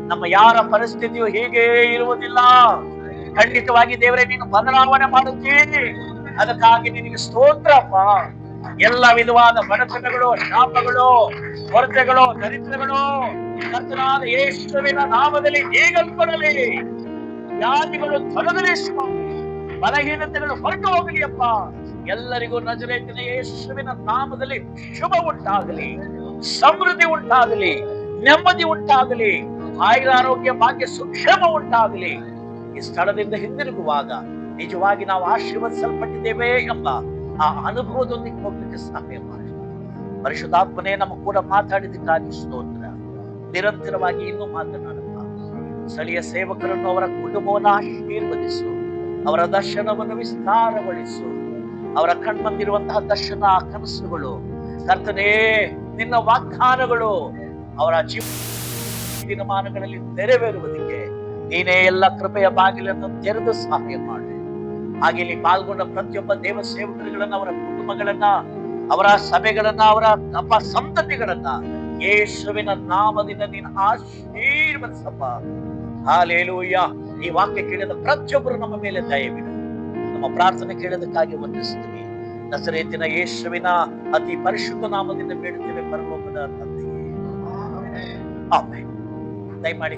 ನಮ್ಮ ಯಾರ ಪರಿಸ್ಥಿತಿಯು ಹೀಗೆ ಇರುವುದಿಲ್ಲ. ಖಂಡಿತವಾಗಿ ದೇವರೇ ನೀನು ಬದಲಾವಣೆ ಮಾಡುತ್ತೀರಿ. ಅದಕ್ಕಾಗಿ ನಿನಗೆ ಸ್ತೋತ್ರಪ್ಪ. ಎಲ್ಲ ವಿಧವಾದ ಬಡತನಗಳು, ಶಾಪಗಳು, ಕೊರತೆಗಳು, ದರಿದ್ರಗಳು ಕರ್ತನಾದ ಯೇಸುವಿನ ನಾಮದಲ್ಲಿ ನೀಗಲ್ಪಡಲಿ. ವ್ಯಾಧಿಗಳು ತೊಲಗಲಿ ಸ್ವಾಮಿ, ಬಲಹೀನತೆಗಳು ಹೊರಟು ಹೋಗಲಿ ಅಪ್ಪ. ಎಲ್ಲರಿಗೂ ನಜರೇತಿನ ಯೇಸುವಿನ ನಾಮದಲ್ಲಿ ಶುಭ ಉಂಟಾಗಲಿ, ಸಮೃದ್ಧಿ ಉಂಟಾಗಲಿ, ನೆಮ್ಮದಿ ಉಂಟಾಗಲಿ, ಆಯುರಾರೋಗ್ಯ, ಭಾಗ್ಯ, ಸುಕ್ಷೇಮ ಉಂಟಾಗಲಿ. ಈ ಸ್ಥಳದಿಂದ ಹಿಂದಿರುಗುವಾಗ ನಿಜವಾಗಿ ನಾವು ಆಶೀರ್ವದಿಸಲ್ಪಟ್ಟಿದ್ದೇವೆ ಎಂಬ ಆ ಅನುಭವದೊಂದಿಗೆ ಹೋಗ್ಲಿಕ್ಕೆ ಸಹಾಯ ಮಾಡಿ. ಪರಿಶುದ್ಧಾತ್ಮನೇ ನಮ್ಮ ಕೂಡ ಮಾತಾಡಿದ್ದಕ್ಕಾಗಿ ಸ್ತೋತ್ರ. ನಿರಂತರವಾಗಿ ಇನ್ನೂ ಮಾತನಾಡಪ್ಪ. ಸ್ಥಳೀಯ ಸೇವಕರನ್ನು, ಅವರ ಕುಟುಂಬವನ್ನು ಆಶೀರ್ವದಿಸು. ಅವರ ದರ್ಶನವನ್ನು ವಿಸ್ತಾರಗೊಳಿಸು. ಅವರ ಕಣ್ಮಂದಿರುವಂತಹ ದರ್ಶನ, ಕನಸುಗಳು, ಕರ್ತನೇ ನಿನ್ನ ವಾಗ್ದಾನಗಳು ಅವರ ದಿನಮಾನಗಳಲ್ಲಿ ನೆರವೇರುವುದಕ್ಕೆ ನೀನೇ ಎಲ್ಲ ಕೃಪೆಯ ಬಾಗಿಲನ್ನು ತೆರೆದು ಸಹಾಯ ಮಾಡಿ. ಹಾಗೆ ಇಲ್ಲಿ ಪಾಲ್ಗೊಂಡ ಪ್ರತಿಯೊಬ್ಬ ದೇವ ಸೇವಕರುಗಳನ್ನ, ಅವರ ಕುಟುಂಬಗಳನ್ನ, ಅವರ ಸಭೆಗಳನ್ನ, ಅವರ ಸಂತತಿಗಳನ್ನ ಯೇಸುವಿನ ನಾಮದಿಂದ ನೀನು ಆಶೀರ್ವದಿಸಪ್ಪ. ಹಾಲೆಲೂಯಾ. ಈ ವಾಕ್ಯ ಕೇಳಿದ ಪ್ರತಿಯೊಬ್ಬರು ನಮ್ಮ ಮೇಲೆ ದಯವಿಡು. ನಮ್ಮ ಪ್ರಾರ್ಥನೆ ಕೇಳೋದಕ್ಕಾಗಿ ವಂದಿಸ್ತೀವಿ. ನಜರೇತಿನ ಯೇಸುವಿನ ಅತಿ ಪರಿಶುದ್ಧ ನಾಮದಿಂದ ಬೇಡುತ್ತೇವೆ ಪರಲೋಕದ ತಂದೆಯೇ. ಆಮೆನ್. ದಯಮಾಡಿ